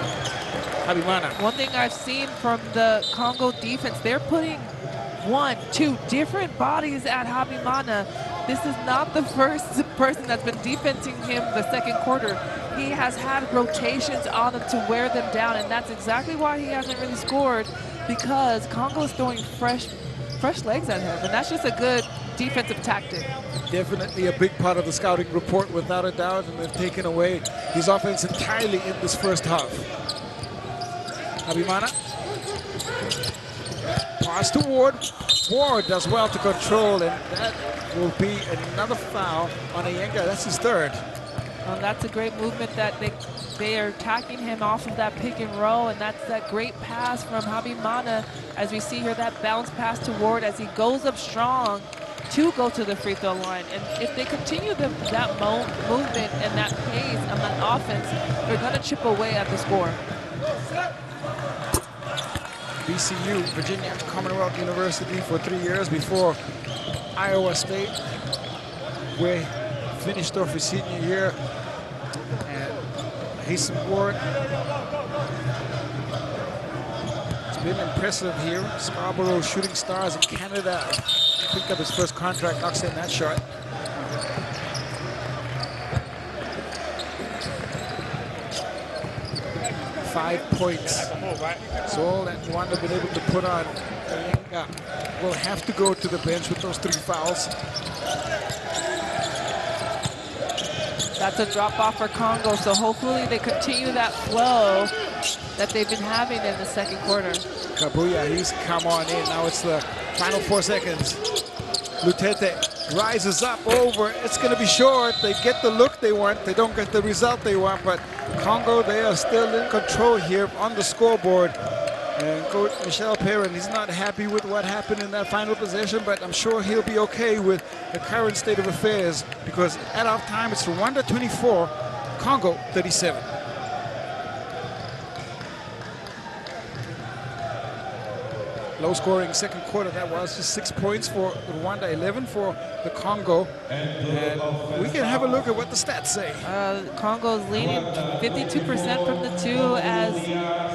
Habimana.
One thing I've seen from the Congo defense, they're putting 1, 2 different bodies at Habimana. This is not the first person that's been defending him the second quarter. He has had rotations on them to wear them down, and that's exactly why he hasn't really scored, because Congo is throwing fresh legs at him, and that's just a good defensive tactic.
Definitely a big part of the scouting report, without a doubt, and they've taken away his offense entirely in this first half. Habimana. Pass to Ward. Ward does well to control, and that will be another foul on Iyenga. That's his third.
Well, that's a great movement that they are attacking him off of that pick and roll, and that's that great pass from Habimana. As we see here, that bounce pass to Ward as he goes up strong to go to the free throw line. And if they continue that movement and that pace on that offense, they're going to chip away at the score.
VCU, Virginia Commonwealth University, for 3 years before Iowa State, where he finished off his senior year. And Hasten Ward, it's been impressive here. Scarborough Shooting Stars in Canada picked up his first contract, knocks in that shot. Five points. So all that Rwanda been able to put on. Iyenga will have to go to the bench with those 3 fouls.
That's a drop off for Congo, so hopefully they continue that flow that they've been having in the second quarter.
Kabuya, he's come on in. Now it's the final 4 seconds. Lutete rises up over. It's going to be short. They get the look they want. They don't get the result they want, but Congo, they are still in control here on the scoreboard. And Coach Michel Perrin, he's not happy with what happened in that final possession, but I'm sure he'll be okay with the current state of affairs, because at our time it's Rwanda 24, Congo 37. Low-scoring second quarter, that was just 6 points for Rwanda, 11 for the Congo. And we can have a look at what the stats say.
Congo's leading 52% from the 2, as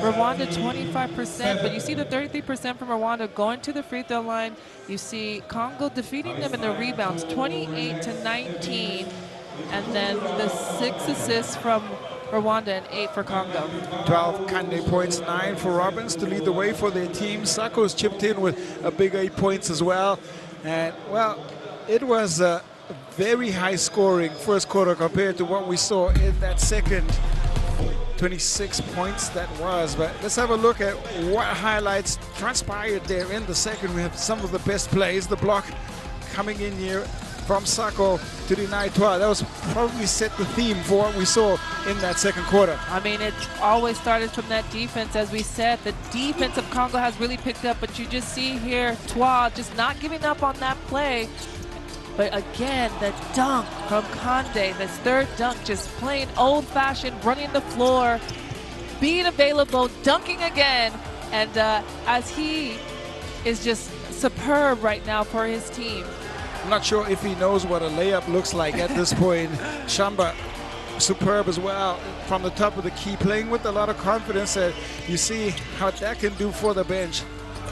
Rwanda 25%. But you see the 33% from Rwanda going to the free throw line. You see Congo defeating them in the rebounds, 28-19. And then the 6 assists from Rwanda and 8 for Congo.
12 Kande points, 9 for Robbins to lead the way for their team. Sako's chipped in with a big 8 points as well. And, well, it was a very high-scoring first quarter compared to what we saw in that second. 26 points that was. But let's have a look at what highlights transpired there in the second. We have some of the best plays. The block coming in here from Sako to deny Toa. That was probably set the theme for what we saw in that second quarter.
I mean, it always started from that defense. As we said, the defense of Congo has really picked up, but you just see here Toa just not giving up on that play. But again, the dunk from Kande, this third dunk, just plain old-fashioned, running the floor, being available, dunking again. And as he is just superb right now for his team.
I'm not sure if he knows what a layup looks like at this point. Shamba, superb as well from the top of the key, playing with a lot of confidence. You see how that can do for the bench.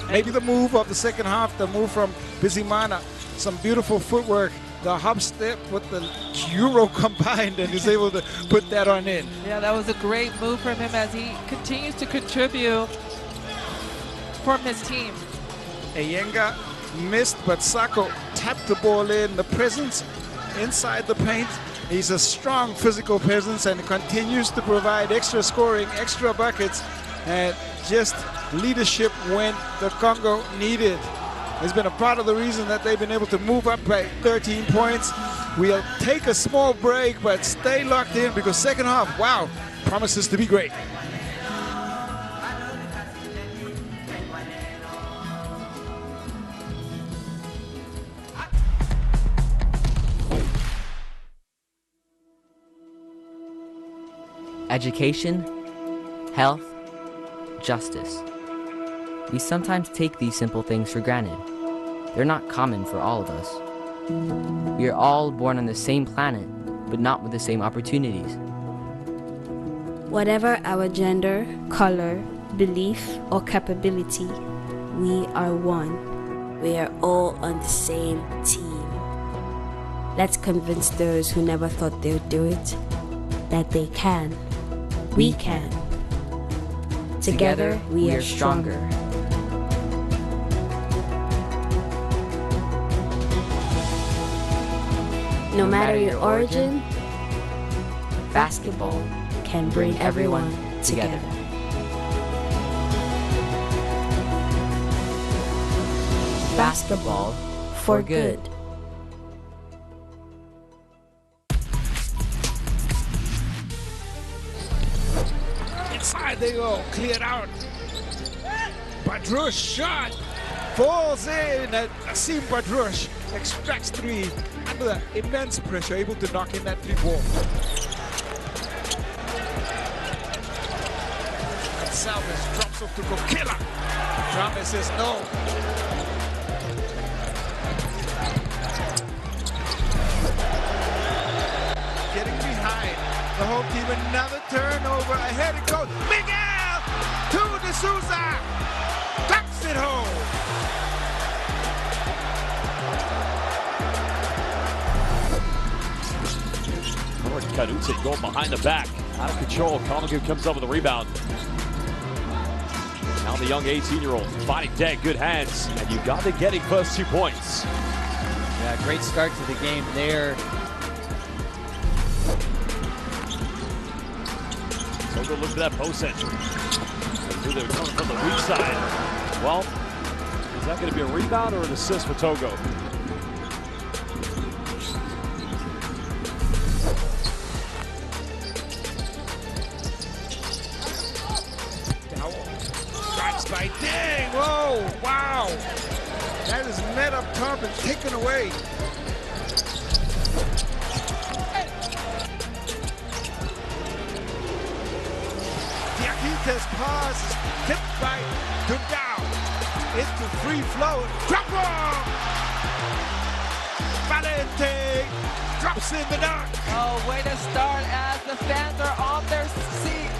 Maybe the move of the second half, the move from Bizimana, some beautiful footwork, the hop step with the Euro combined, and he's able to put that on in.
Yeah, that was a great move from him as he continues to contribute from his team.
Iyenga missed, but Sako tapped the ball in. The presence inside the paint. He's a strong physical presence and continues to provide extra scoring, extra buckets, and just leadership when the Congo needed. Has been a part of the reason that they've been able to move up by 13 points. We'll take a small break, but stay locked in because second half, wow, promises to be great.
education, health, justice. We sometimes take these simple things for granted. They're not common for all of us. We are all born on the same planet, but not with the same opportunities.
Whatever our gender, color, belief, or capability, we are one. We are all on the same team. Let's convince those who never thought they'd do it that they can. We can. Together, we are stronger. No matter your origin, basketball can bring everyone together. Basketball for good.
Inside they go, cleared out. Badrush shot, falls in. Asim Badrush expects three. Under immense pressure, able to knock in that three ball. Gonsalves drops off to Kokila. Drame says no. Getting behind. The whole team, another turnover. Ahead it goes. Miguel to D'Souza. Ducks it home.
Kanute going behind the back, out of control. Congo comes up with a rebound. Now the young 18-year-old fighting dead, good hands, and you got to getting first 2 points.
Yeah, great start to the game there.
So go look at that post entry. They were coming from the weak side. Well, is that going to be a rebound or an assist for Togo?
By dang, whoa, wow. That is met up top and taken away. Diakite's pass is tipped by Dundao. Into free flow. Drop ball! Valente drops in the dunk.
Oh, way to start as the fans are on their seat.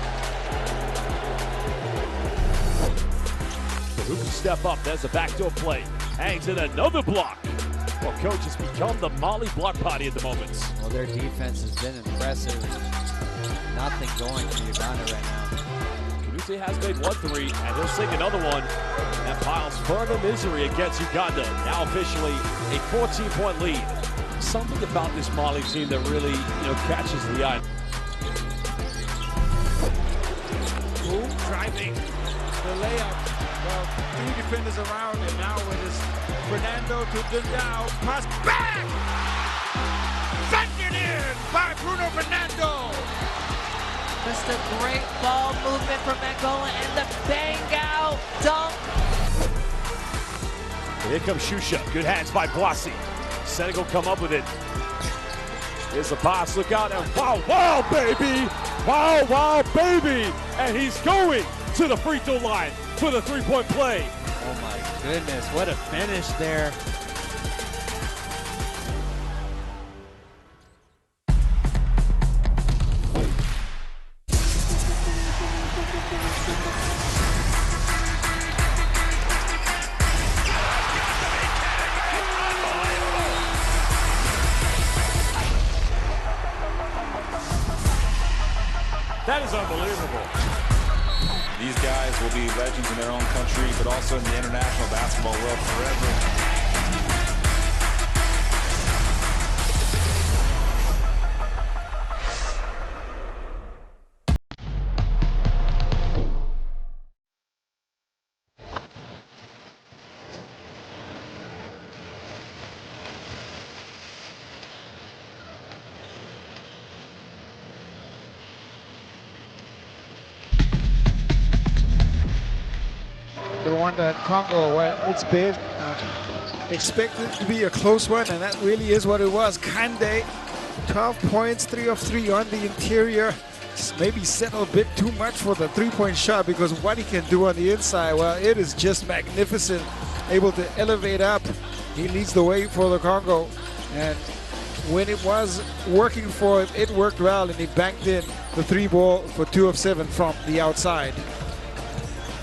Who can step up? There's a backdoor play. Hangs in another block. Well, coach has become the Mali block party at the moment.
Well, their defense has been impressive. Nothing going for Uganda right now.
Kanute has made 1 3, and he'll sink another one. That piles further misery against Uganda. Now officially a 14-point lead. Something about this Mali team that really, catches the eye.
Boom, driving the layup. Well, 2 defenders around, and now it is Fernando to Dundao. Pass back! Funded in by Bruno Fernando.
Just a great ball movement from Angola and the bang out dunk.
Here comes Shusha. Good hands by Boissy. Senegal come up with it. Here's the pass. Look out. And wow, baby! Wow, baby! And he's going to the free throw line for the 3-point play.
Oh my goodness, what a finish there.
That is unbelievable.
These guys will be legends in their own country, but also in the international basketball world forever.
Rwanda and Congo, well, it's been expected to be a close one, and that really is what it was. Kande, 12 points, 3 of 3 on the interior. maybe settle a bit too much for the three-point shot, because what he can do on the inside, well, it is just magnificent. Able to elevate up. He leads the way for the Congo. And when it was working for him, it worked well, and he banked in the 3-ball for 2 of 7 from the outside.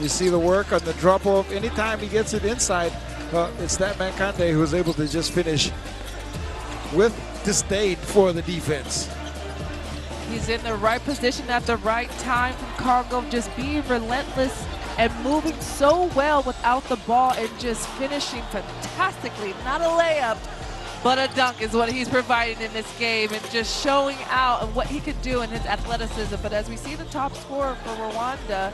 You see the work on the drop-off. Anytime he gets it inside, well, it's that man Kante who's able to just finish with disdain for the defense.
He's in the right position at the right time from Congo, just being relentless and moving so well without the ball and just finishing fantastically. Not a layup, but a dunk is what he's providing in this game, and just showing out of what he can do in his athleticism. But as we see the top scorer for Rwanda,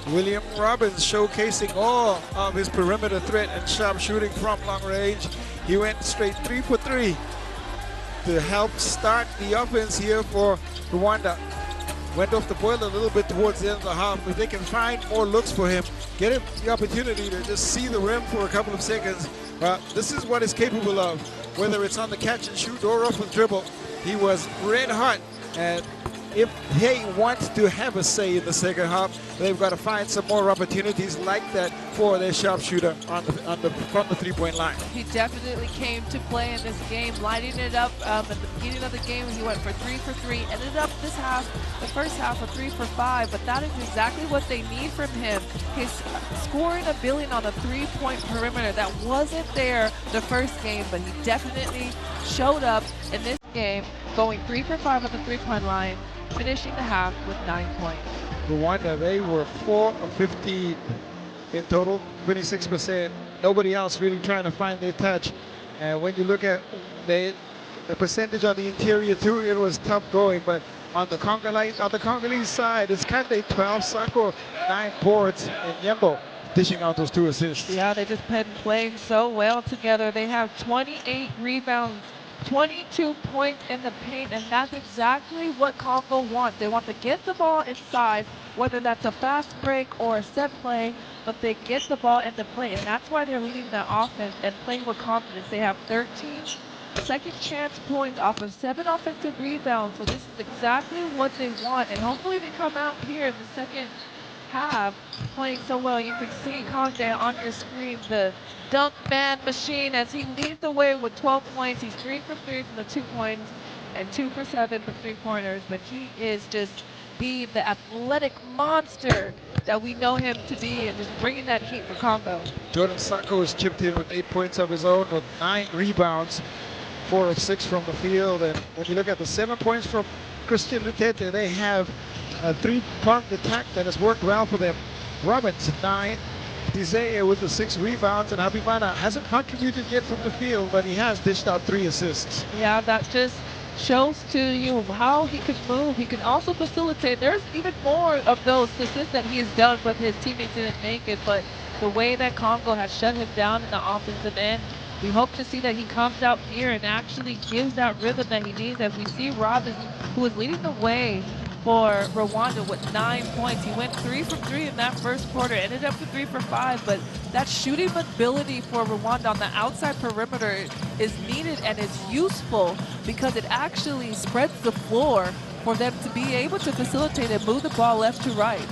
William Robbins showcasing all of his perimeter threat and sharp shooting from long range. He went straight 3 for 3 to help start the offense here for Rwanda. Went off the boil a little bit towards the end of the half, but they can find more looks for him, get him the opportunity to just see the rim for a couple of seconds. This is what he's capable of, whether it's on the catch and shoot or off the dribble. He was red hot, and if they want to have a say in the second half, they've got to find some more opportunities like that for their sharpshooter from the three-point line.
he definitely came to play in this game, lighting it up. At the beginning of the game, he went for 3 for 3, ended up the first half for 3 for 5, but that is exactly what they need from him. His scoring ability on the three-point perimeter, that wasn't there the first game, but he definitely showed up in this game, going 3 for 5 at the three-point line, finishing the half with 9 points.
Rwanda, they were 4 of 15 in total, 26%. Nobody else really trying to find their touch. And when you look at the percentage on the interior too, it was tough going. But on the Congolese side, it's Kante 12, Sako 9 boards, and Yembo dishing out those 2 assists.
Yeah, they just been playing so well together. They have 28 rebounds, 22 points in the paint, and that's exactly what Congo wants. They want to get the ball inside, whether that's a fast break or a set play, but they get the ball into play, and that's why they're leading the offense and playing with confidence. They have 13 second chance points off of 7 offensive rebounds, so this is exactly what they want, and hopefully they come out here in the second half playing so well. You can see Kante on your screen, the dunk man machine, as he leads the way with 12 points. He's 3 for 3 from the 2 points and 2 for 7 from 3-pointers, but he is just being the athletic monster that we know him to be, and just bringing that heat for Congo.
Jordan Sako has chipped in with 8 points of his own with 9 rebounds, 4 of 6 from the field. And when you look at the 7 points from Christian Lutete, they have a 3-pronged attack that has worked well for them. Robbins 9, Dizeye with the 6 rebounds, and Habimana hasn't contributed yet from the field, but he has dished out 3 assists.
Yeah, that just shows to you how he can move. He can also facilitate. There's even more of those assists that he has done, but his teammates didn't make it. But the way that Congo has shut him down in the offensive end, we hope to see that he comes out here and actually gives that rhythm that he needs. As we see Robbins, who is leading the way for Rwanda with 9 points. He went 3 for 3 in that first quarter, ended up with 3 for 5, but that shooting ability for Rwanda on the outside perimeter is needed and is useful because it actually spreads the floor for them to be able to facilitate and move the ball left to right.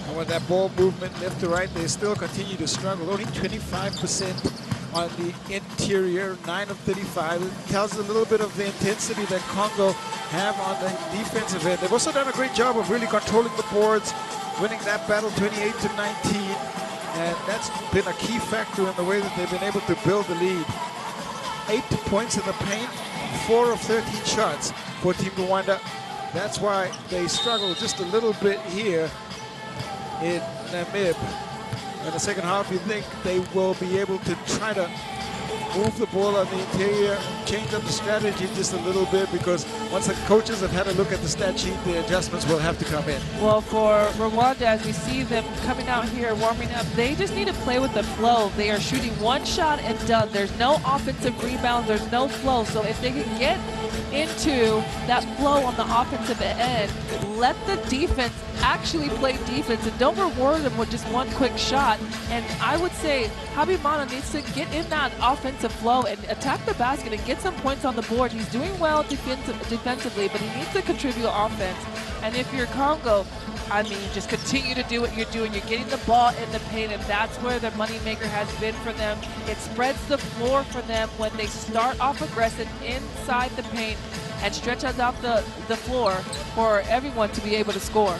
And with that ball movement left to right, they still continue to struggle. Only 25% on the interior, 9 of 35. It tells a little bit of the intensity that Congo have on the defensive end. They've also done a great job of really controlling the boards, winning that battle 28 to 19. And that's been a key factor in the way that they've been able to build the lead. 8 points in the paint, 4 of 13 shots for Team Rwanda. That's why they struggle just a little bit here in Namib. In the second half, you think they will be able to try to move the ball on the interior, change up the strategy just a little bit, because once the coaches have had a look at the stat sheet, the adjustments will have to come in.
Well, for Rwanda, as we see them coming out here, warming up, they just need to play with the flow. They are shooting 1 shot and done. There's no offensive rebounds. There's no flow. So if they can get into that flow on the offensive end, let the defense actually play defense and don't reward them with just 1 quick shot. And I would say Habimana needs to get in that offensive flow and attack the basket and get some points on the board. He's doing well defensively, but he needs to contribute offense. And if you're Congo, I mean, just continue to do what you're doing. You're getting the ball in the paint, and that's where the moneymaker has been for them. It spreads the floor for them when they start off aggressive inside the paint and stretches out the floor for everyone to be able to score.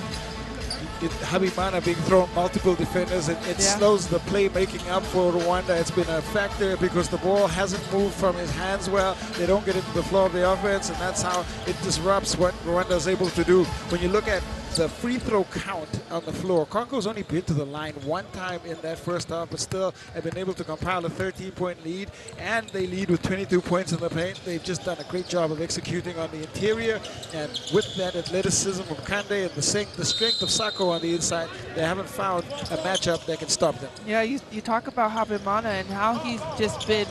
Habimana being thrown multiple defenders, it slows the playmaking up for Rwanda. It's been a factor because the ball hasn't moved from his hands well. They don't get into the flow of the offense, and that's how it disrupts what Rwanda is able to do. When you look at the free throw count on the floor, Congo's only been to the line one time in that first half, but still have been able to compile a 13-point lead, and they lead with 22 points in the paint. They've just done a great job of executing on the interior, and with that athleticism of Kande and the strength of Sako on the inside, they haven't found a matchup that can stop them.
Yeah, you talk about Habimana and how he's just been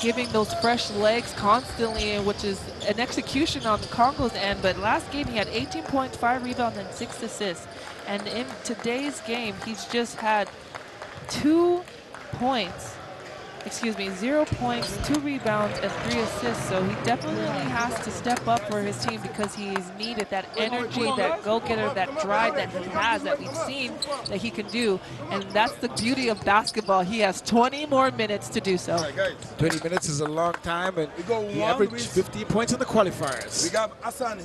giving those fresh legs constantly, which is an execution on Congo's end. But last game he had 18 points, 5 rebounds, and 6 assists. And in today's game, he's just had 0 points, 2 rebounds, and 3 assists. So he definitely has to step up for his team because he's needed that energy, that go-getter, that drive that he has, that we've seen that he can do. And that's the beauty of basketball. He has 20 more minutes to do so.
20 minutes is a long time, and he averaged 15 points in the qualifiers.
We got Asani.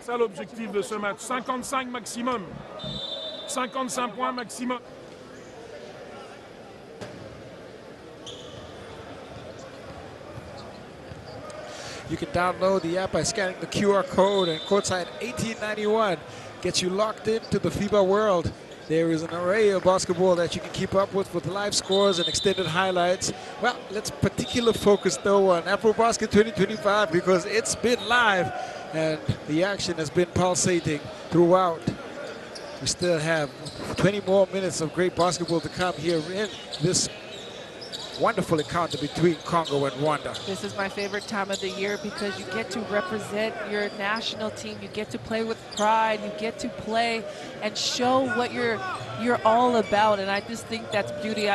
Ça l'objectif de ce match, 55 maximum, 55 points maximum.
You can download the app by scanning the QR code, and courtside 1891 gets you locked into the FIBA world. There is an array of basketball that you can keep up with live scores and extended highlights. Well, let's particular focus though on AfroBasket 2025 because it's been live and the action has been pulsating throughout. We still have 20 more minutes of great basketball to come here in this wonderful encounter between Congo and Rwanda.
This is my favorite time of the year because you get to represent your national team. You get to play with pride. You get to play and show what you're all about. And I just think that's beauty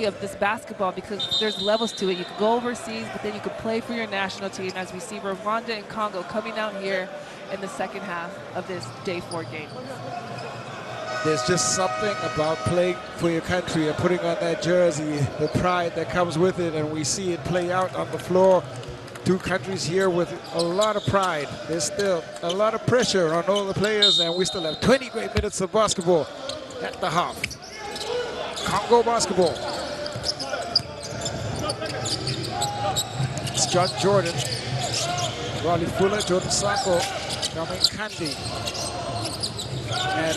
of this basketball because there's levels to it. You can go overseas, but then you can play for your national team as we see Rwanda and Congo coming out here in the second half of this Day 4 game.
There's just something about playing for your country and putting on that jersey, the pride that comes with it, and we see it play out on the floor. Two countries here with a lot of pride. There's still a lot of pressure on all the players, and we still have 20 great minutes of basketball at the half. Congo basketball. It's John Jordan, Raleigh Fuller, Jordan Sako, Namin Kandi. And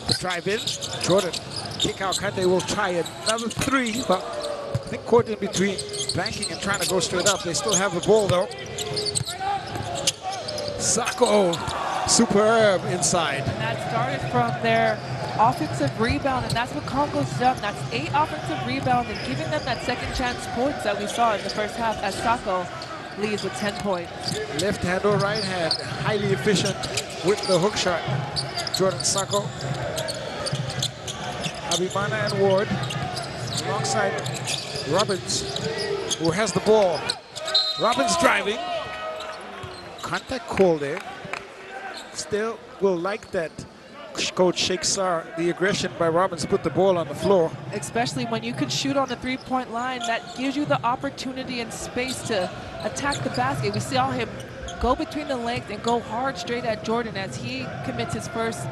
the drive in, Jordan, kick out, Kante will try another 3, but I think caught in between banking and trying to go straight up. They still have the ball though. Sako, superb inside.
And that started from their offensive rebound, and that's what Congo's done. That's 8 offensive rebounds and giving them that second chance points that we saw in the first half as Sako leads with 10 points.
Left hand or right hand, highly efficient with the hook shot. Jordan Sako, Habimana and Ward, alongside Robbins, who has the ball. Robbins driving. Contact call there. Still will like that. Coach Sheikh Sar, the aggression by Robbins, put the ball on the floor.
Especially when you can shoot on the 3-point line, that gives you the opportunity and space to attack the basket. We saw him go between the legs and go hard straight at Jordan as he commits his first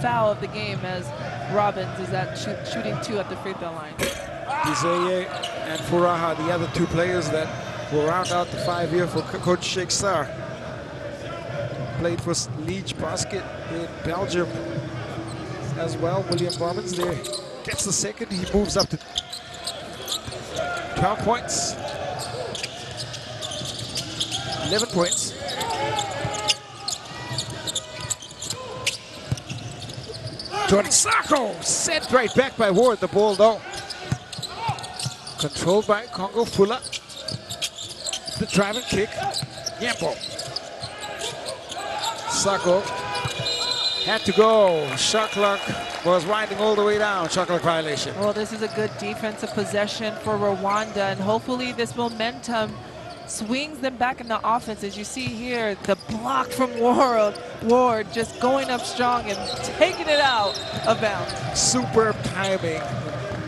foul of the game as Robbins is at shooting 2 at the free throw line.
Izeye and Furaha, the other 2 players that will round out the 5-year for Coach Sheikh Sar. Played for Liege Basket in Belgium as well. William Robbins there gets the second. He moves up to 12 points. 11 points. Jordan Sako sent right back by Ward. The ball though controlled by Congo. Fuller. The driving kick. Yambo. Sako Had to go. Shot clock was winding all the way down. Shot clock violation.
Well, this is a good defensive possession for Rwanda, and hopefully this momentum swings them back in the offense. As you see here, the block from Ward just going up strong and taking it out of bounds.
Superb timing.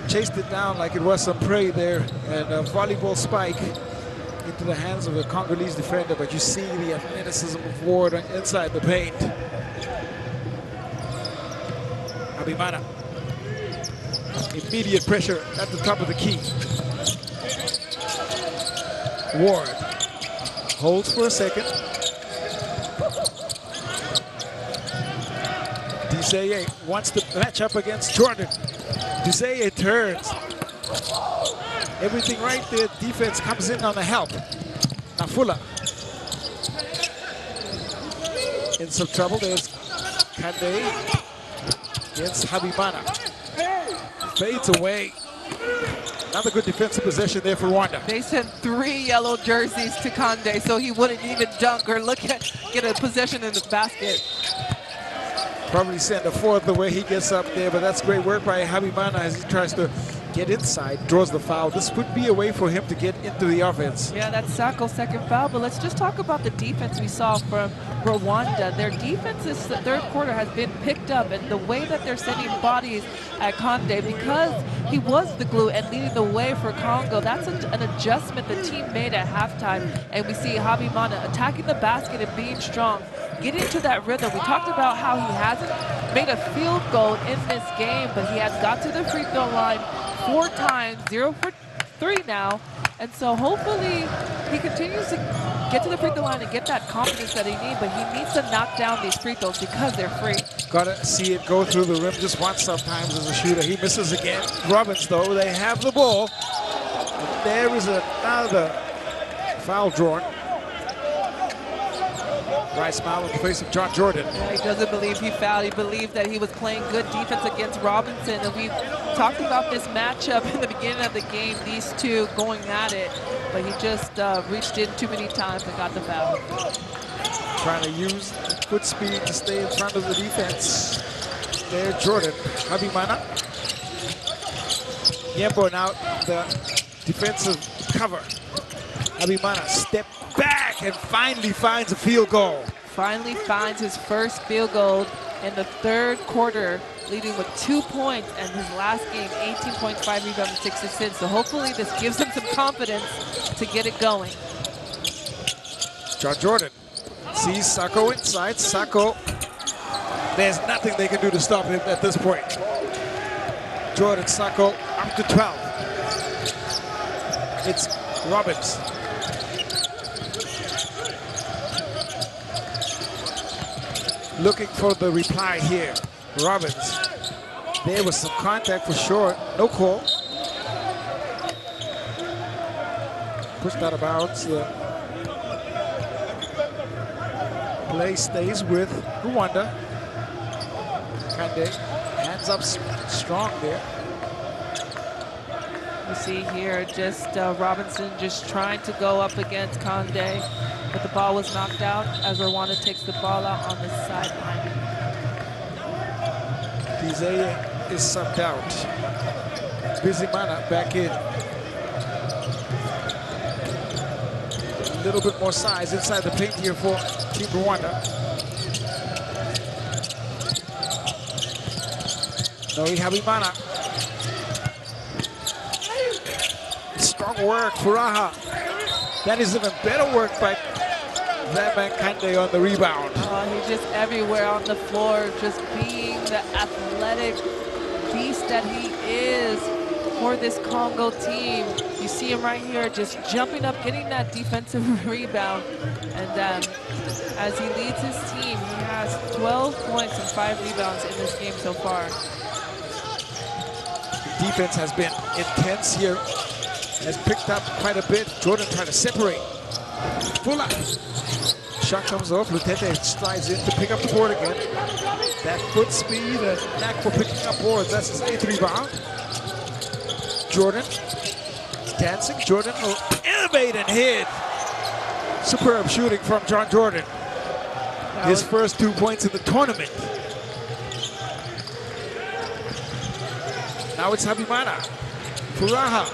Chased it down like it was some prey there, and a volleyball spike into the hands of the Congolese defender, but you see the athleticism of Ward inside the paint. Habimana. Immediate pressure at the top of the key. Ward holds for a second. Duseye wants to match up against Jordan. Duseye turns. Everything right there. Defense comes in on the help. Nafula. In some trouble. There's Kande against Habimana. Fades away. Another good defensive possession there for Rwanda.
They sent 3 yellow jerseys to Kande, so he wouldn't even dunk or get a possession in the basket.
Probably send a 4th the way he gets up there, but that's great work by Habimana as he tries to get inside, draws the foul. This would be a way for him to get into the offense.
Yeah, that's Sako's second foul, but let's just talk about the defense we saw from Rwanda. Their defense this third quarter has been picked up, and the way that they're sending bodies at Kande, because he was the glue and leading the way for Congo, that's an adjustment the team made at halftime, and we see Habimana attacking the basket and being strong, getting into that rhythm. We talked about how he hasn't made a field goal in this game, but he has got to the free throw line 4 times, 0 for 3 now. And so hopefully he continues to get to the free throw line and get that confidence that he needs, but he needs to knock down these free throws because they're free.
Gotta see it go through the rim just once sometimes as a shooter. He misses again. Robbins, though, they have the ball. And there is another foul drawn. Bright smile on the face of John Jordan.
Yeah, he doesn't believe he fouled. He believed that he was playing good defense against Robinson. And we talked about this matchup in the beginning of the game, these two going at it. But he just reached in too many times and got the foul.
Trying to use foot speed to stay in front of the defense. There, Jordan. Habimana. Yembo now the defensive cover. Habimana step back and finally finds a field goal.
Finally finds his first field goal in the third quarter, leading with 2 points, and his last game, 18.5 rebounds and 6 assists. So hopefully this gives him some confidence to get it going.
John Jordan sees Sako inside. Sako, there's nothing they can do to stop him at this point. Jordan, Sako, up to 12. It's Robbins. Looking for the reply here. Robbins. There was some contact for sure. No call. Pushed out of bounds. The play stays with Rwanda. Kande. Hands up strong there.
You see here just Robinson just trying to go up against Kande, but the ball was knocked out as Rwanda takes the ball out on the sideline.
Duseye is subbed out. Bizimana back in. A little bit more size inside the paint here for Team Rwanda. Noe Habimana. Strong work, Furaha. That is even better work by that man Kande on the rebound.
He's just everywhere on the floor, just being the athletic beast that he is for this Congo team. You see him right here, just jumping up, getting that defensive rebound. And as he leads his team, he has 12 points and 5 rebounds in this game so far.
The defense has been intense here. Has picked up quite a bit. Jordan trying to separate. Fuller. Shot comes off. Lutete slides in to pick up the board again. That foot speed and knack for picking up boards. That's his 8th rebound. Jordan dancing. Jordan will elevate and hit. Superb shooting from John Jordan. His first 2 points in the tournament. Now it's Habimana. Furaha.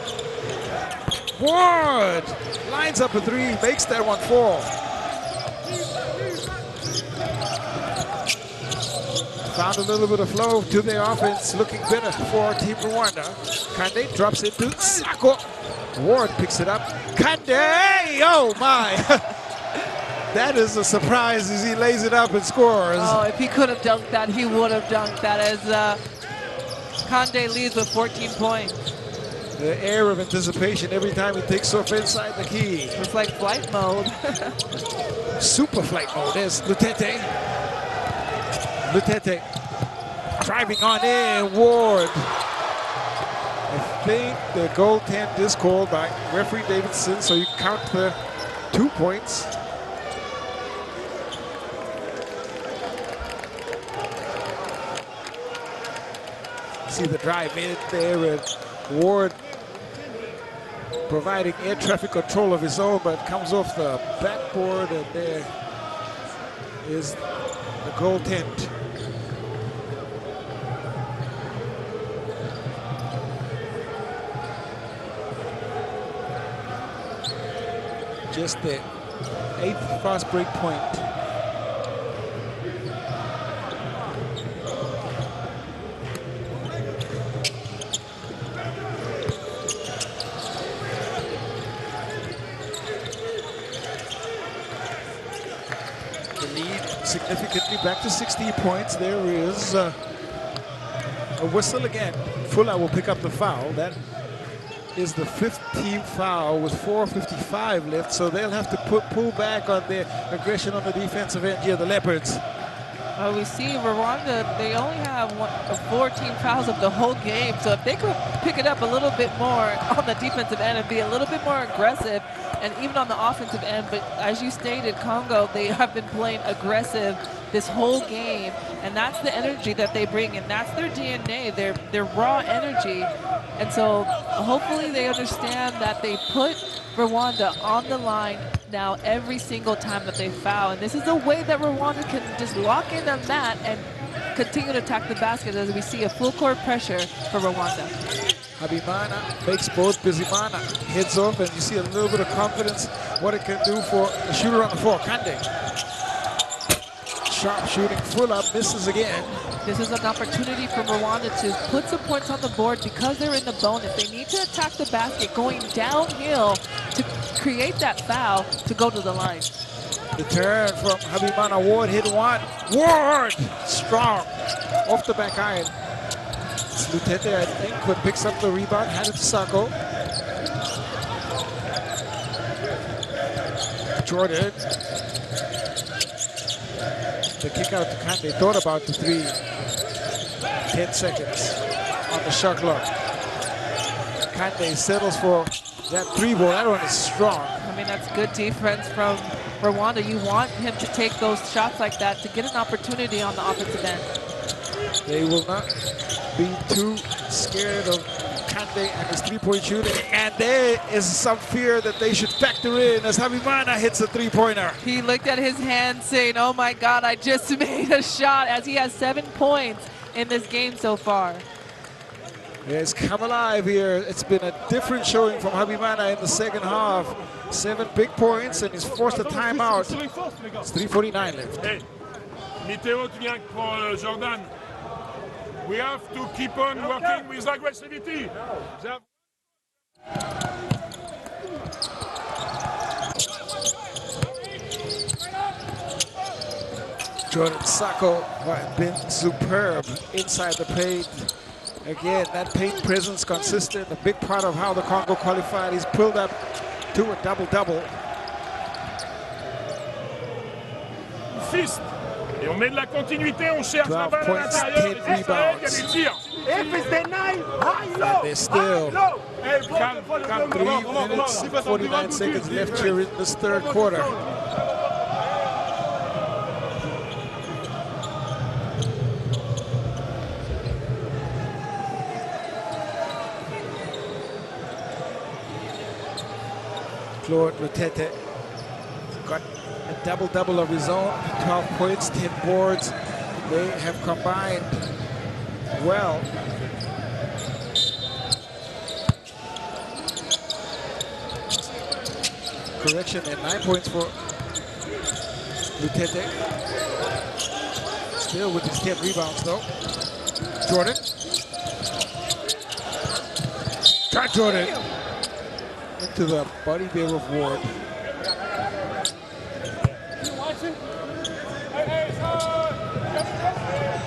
Ward lines up a three, makes that one fall. Found a little bit of flow to their offense, looking better for Team Rwanda. Kande drops it to Sako. Ward picks it up. Kande! Oh my! That is a surprise as he lays it up and scores.
Oh, if he could have dunked that, he would have dunked that as Kande leads with 14 points.
The air of anticipation every time he takes off inside the key.
It's like flight mode.
Super flight mode. There's Lutete. Lutete driving on in. Ward. I think the goaltend is called by referee Davidson, so you count the 2 points. See the drive in there, and Ward providing air traffic control of his own, but comes off the backboard, and there is the goaltend. Just the 8th fast break point. Significantly back to 60 points. There is a whistle again. Fuller will pick up the foul. That is the 5th team foul with 4:55 left, so they'll have to pull back on their aggression on the defensive end here, the Leopards.
We see Rwanda, they only have 14 fouls of the whole game, so if they could pick it up a little bit more on the defensive end and be a little bit more aggressive, and even on the offensive end, but as you stated, Congo, they have been playing aggressive this whole game, and that's the energy that they bring, and that's their DNA, their raw energy. And so hopefully they understand that they put Rwanda on the line now every single time that they foul, and this is a way that Rwanda can just lock in on that and continue to attack the basket as we see a full court pressure for Rwanda.
Habimana makes both. Bizimana heads off, and you see a little bit of confidence what it can do for a shooter on the floor. Kande. Sharp shooting, full up, misses again.
This is an opportunity for Rwanda to put some points on the board because they're in the bonus. They need to attack the basket going downhill to create that foul to go to the line.
The turn from Habimana. Ward hit one. Ward! Strong. Off the back iron. It's Lutete, I think, who picks up the rebound. Hand it to Sako. Jordan. The kick out to Kande. Thought about the three. 10 seconds on the shot clock. Kande settles for that three ball. That one is strong.
I mean, that's good defense from Rwanda. You want him to take those shots like that to get an opportunity on the offensive end.
They will not be too scared of Kande and his three-point shooting. And there is some fear that they should factor in as Habimana hits a three-pointer.
He looked at his hand saying, oh my God, I just made a shot, as he has 7 points in this game so far.
It's come alive here. It's been a different showing from Habimana in the second half. 7 big points, and he's forced a timeout. It's 3:49 left.
Hey, Miteo, tu viens pour Jordan. We have to keep on working with aggressivity.
Jordan Sako has been superb inside the paint. Again, that paint presence consistent, a big part of how the Congo qualified. He's pulled up to a double-double.
Fist. Et on met de la continuité, on cherche la balle à l'intérieur. Il y a des tirs.
And there's still 3 minutes and 49 seconds left here in this third quarter. Claude Lutete got a double-double of his own, 12 points, 10 boards. They have combined well Correction, and 9 points for Lutete. Still with his 10 rebounds though. Jordan. Got Jordan into the body there of Ward.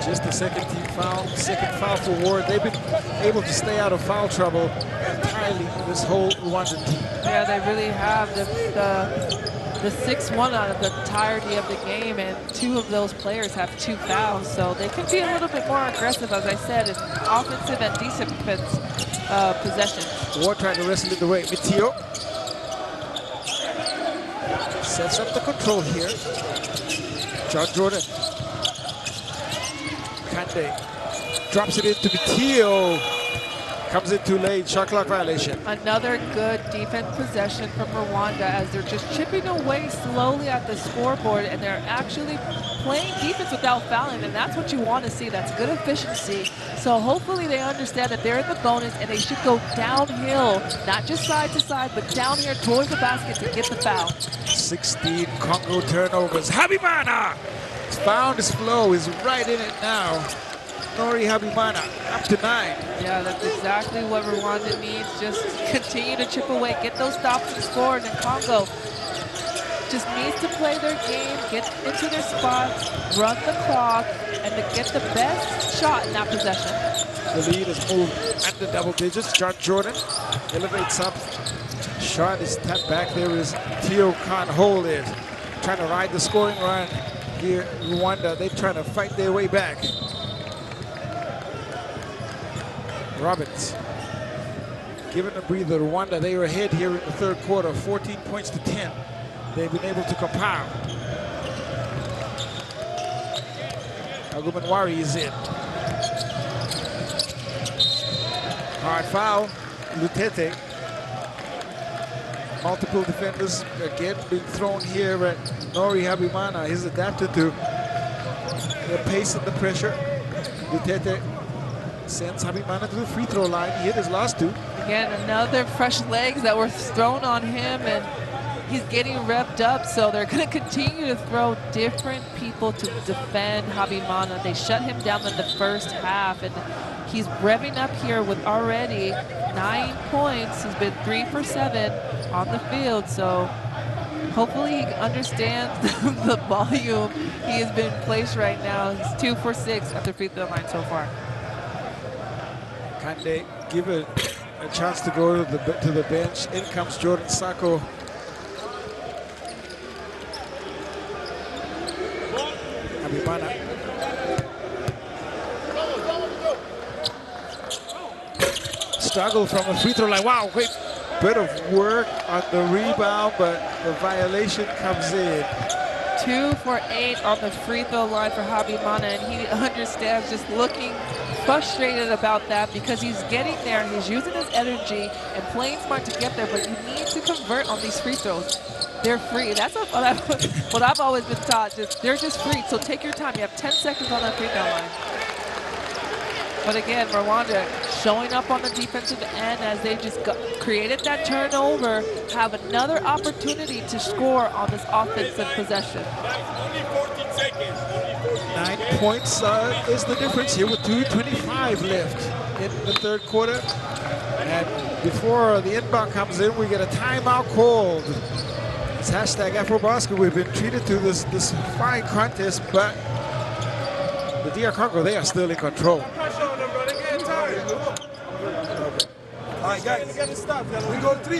Just the second team foul, second foul for Ward. They've been able to stay out of foul trouble entirely, this whole Rwandan team.
Yeah, they really have. The 6-1 out of the entirety of the game, and 2 of those players have 2 fouls, so they can be a little bit more aggressive, as I said, in offensive and defensive possessions.
Ward trying to wrestle it away. Mitio sets up the control here. John Jordan. Kande drops it into Mitio. Comes in too late. Shot clock violation.
Another good defense possession from Rwanda as they're just chipping away slowly at the scoreboard, and they're actually playing defense without fouling, and that's what you want to see. That's good efficiency. So hopefully they understand that they're in the bonus and they should go downhill, not just side to side, but down here towards the basket to get the foul.
16 Congo turnovers. Habimana has found his flow, is right in it now. Nori Habimana up to 9.
Yeah, that's exactly what Rwanda needs. Just continue to chip away, get those stops and score. And Congo just needs to play their game, get into their spots, run the clock, and to get the best shot in that possession.
The lead is moved at the double digits. John Jordan elevates up. Shot is tapped back. There is Tio can't hold it. Trying to ride the scoring run here. Rwanda, they're trying to fight their way back. Roberts given a breather. Rwanda, they were ahead here in the third quarter, 14 points to 10. They've been able to compile. Agumanwari is in. Hard foul. Lutete. Multiple defenders again being thrown here at Nori Habimana. He's adapted to the pace and the pressure. Lutete sends Habimana to the free throw line. He hit his last 2.
Again, another fresh legs that were thrown on him, and he's getting revved up, so they're going to continue to throw different people to defend Habimana. They shut him down in the first half, and he's revving up here with already 9 points. He's been 3 for 7 on the field, so hopefully he understands the volume he has been placed right now. He's 2 for 6 at the free throw line so far.
Kande give it a chance to go to the bench. In comes Jordan Sacco. Habimana. Struggle from the free throw line. Wow, great bit of work on the rebound, but the violation comes in.
2 for 8 on the free throw line for Habimana, and he understands, just looking frustrated about that because he's getting there, he's using his energy and playing smart to get there, but you need to convert on these free throws. They're free. That's what I've always been taught. They're just free, so take your time. You have 10 seconds on that free throw line. But again, Rwanda showing up on the defensive end as they just created that turnover, have another opportunity to score on this offensive possession.
9 points is the difference here with 2:25 left in the third quarter. And before the inbound comes in, we get a timeout called. It's hashtag AfroBasket. We've been treated to this fine contest, but the DR Congo, they are still in control.
All right, guys, we go 3.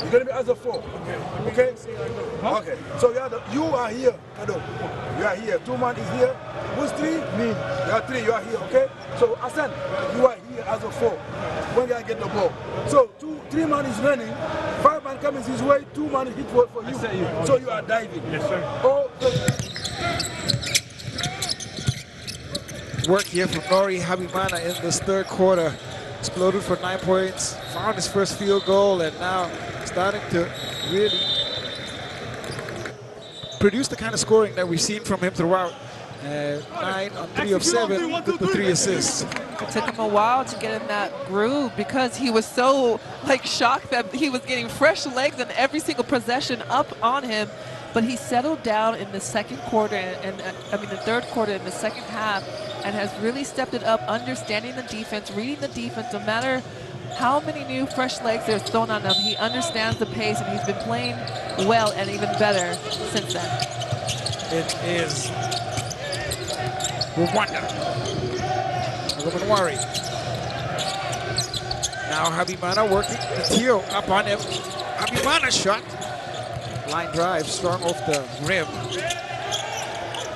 You're going to be as a 4. Okay? Okay. So you are here, Kado. You are here. 2 man is here. Who's 3? Me. You are 3. You are here. Okay? So Hassan, you are here as a 4. When you get the ball. So 3 man is running. 5 man comes his way. 2 man hit for you. So you are diving.
Yes, sir.
Oh.
Work here from Nori Habimana in this third quarter. Exploded for 9 points, found his first field goal, and now starting to really produce the kind of scoring that we've seen from him throughout 9 on 3 of 7 with the 3 assists.
It took him a while to get in that groove because he was so shocked that he was getting fresh legs and every single possession up on him. But he settled down in the second quarter, the third quarter in the second half, and has really stepped it up, understanding the defense, reading the defense. No matter how many new fresh legs they're thrown on him, he understands the pace, and he's been playing well and even better since then.
It is Rwanda. Rubenwari. Now Habimana working the Tio up on him. Habimana shot. Line drive, strong off the rim.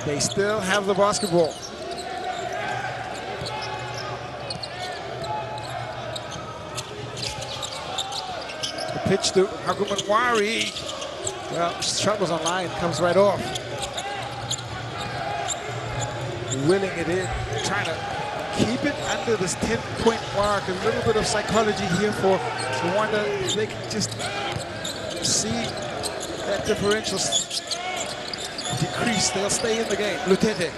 They still have the basketball. The pitch to Hagumanwari. Well, shot was on line, comes right off. Willing it in, trying to keep it under this 10-point mark. A little bit of psychology here for Rwanda. If they can just see that differential decrease, they'll stay in the game. Lutete.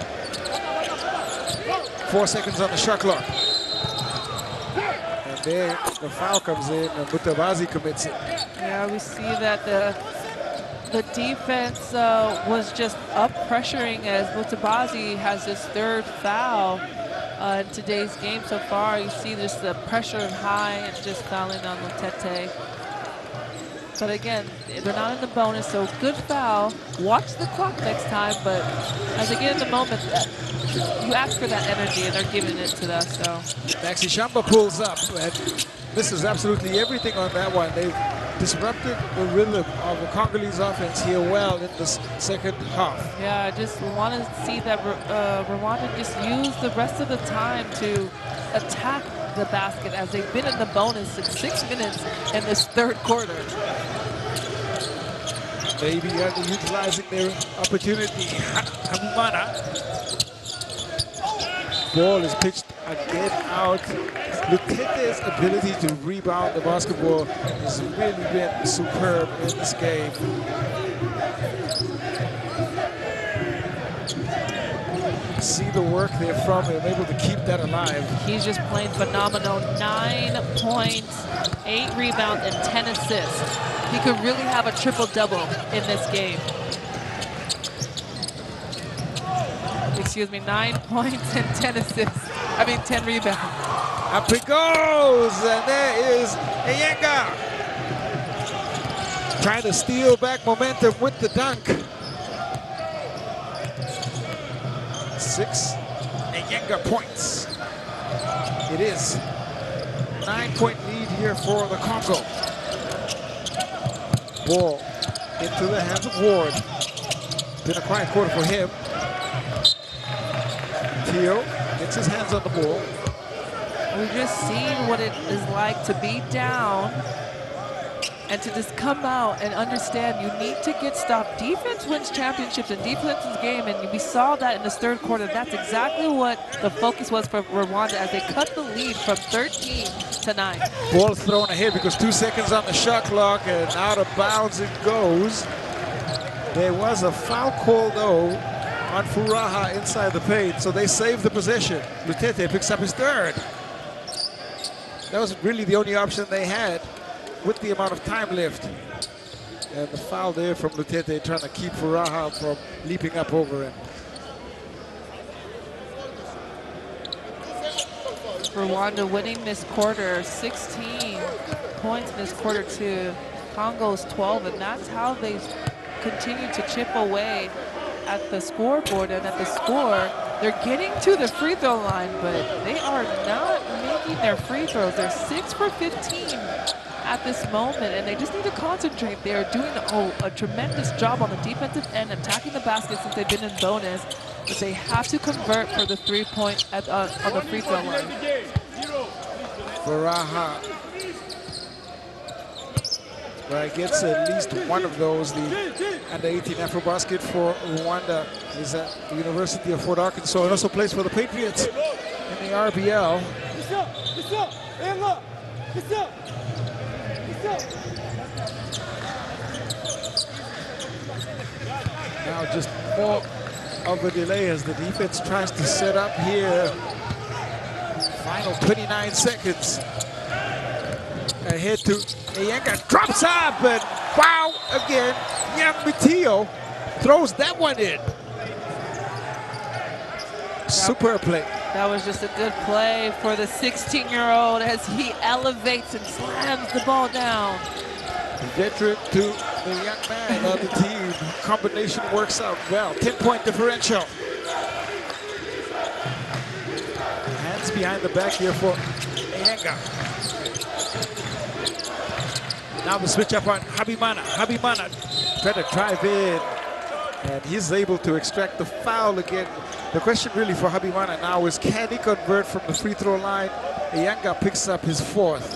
4 seconds on the shot clock. And there the foul comes in and Mutabazi commits it.
Yeah, we see that the defense was just up pressuring as Mutabazi has his third foul in today's game so far. You see just the pressure high and just fouling on Lutete. But again, they're not in the bonus, so good foul. Watch the clock next time, but as they get in the moment, you ask for that energy, and they're giving it to us. So
Maxi Shamba pulls up, and this is absolutely everything on that one. They've disrupted the rhythm of the Congolese offense here well in the second half.
Yeah, I just want to see that Rwanda just use the rest of the time to attack the basket as they've been in the bonus in 6 minutes in this third quarter.
Maybe underutilizing their opportunity. Habimana. Ball is pitched again out. Lutete's ability to rebound the basketball has really been superb in this game. See the work there from him, able to keep that alive.
He's just playing phenomenal. 9 points, 8 rebounds, and 10 assists. He could really have a triple-double in this game. Excuse me, 9 points and 10 assists. 10 rebounds.
Up it goes, and there is Eyenga. Trying to steal back momentum with the dunk. 6 Eyenga points. It is 9-point lead here for the Congo. Ball into the hands of Ward. Been a quiet quarter for him. Tio gets his hands on the ball.
We've just seen what it is like to be down and to just come out and understand you need to get stopped. Defense wins championships and defense is game, and we saw that in this third quarter. That's exactly what the focus was for Rwanda as they cut the lead from 13 to 9.
Ball thrown ahead because 2 seconds on the shot clock, and out of bounds it goes. There was a foul call though on Furaha inside the paint, so they saved the possession. Lutete picks up his third. That was really the only option they had with the amount of time left. And the foul there from Lutete trying to keep Furaha from leaping up over him.
Rwanda winning this quarter, 16 points in this quarter to Congo's 12, and that's how they continue to chip away at the scoreboard and at the score. They're getting to the free throw line, but they are not making their free throws. They're 6 for 15 at this moment, and they just need to concentrate. They are doing a tremendous job on the defensive end, attacking the basket since they've been in bonus, but they have to convert for the 3-point on the free throw line.
Furaha gets at least one of those. The under-18 AfroBasket for Rwanda is at the University of Fort Arkansas and also plays for the Patriots in the RBL. Now just more of a delay as the defense tries to set up here. Final 29 seconds. Ahead to Iyenga, drops up, and wow, again, Young Mateo throws that one in. Super play.
That was just a good play for the 16-year-old as he elevates and slams the ball down.
The veteran to the young man of the team. Combination works out well. 10-point differential. Hands behind the back here for Iyenga. Now the switch up on Habimana. Habimana try to drive in, and he's able to extract the foul again. The question really for Habimana now is, can he convert from the free throw line? Iyenga picks up his fourth.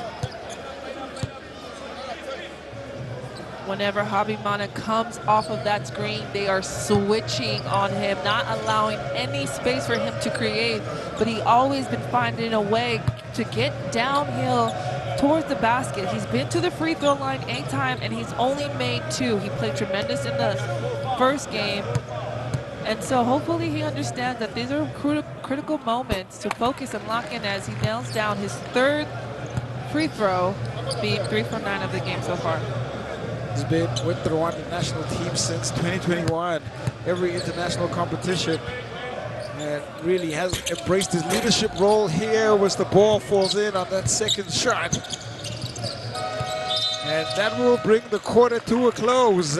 Whenever Habimana comes off of that screen, they are switching on him, not allowing any space for him to create, but he always been finding a way to get downhill towards the basket. He's been to the free throw line 8 times, and he's only made 2. He played tremendous in the first game. And so hopefully he understands that these are critical moments to focus and lock in as he nails down his 3rd free throw, being 3 for 9 of the game so far.
He's been with the Rwandan national team since 2021, every international competition, and really has embraced his leadership role here as the ball falls in on that second shot. And that will bring the quarter to a close.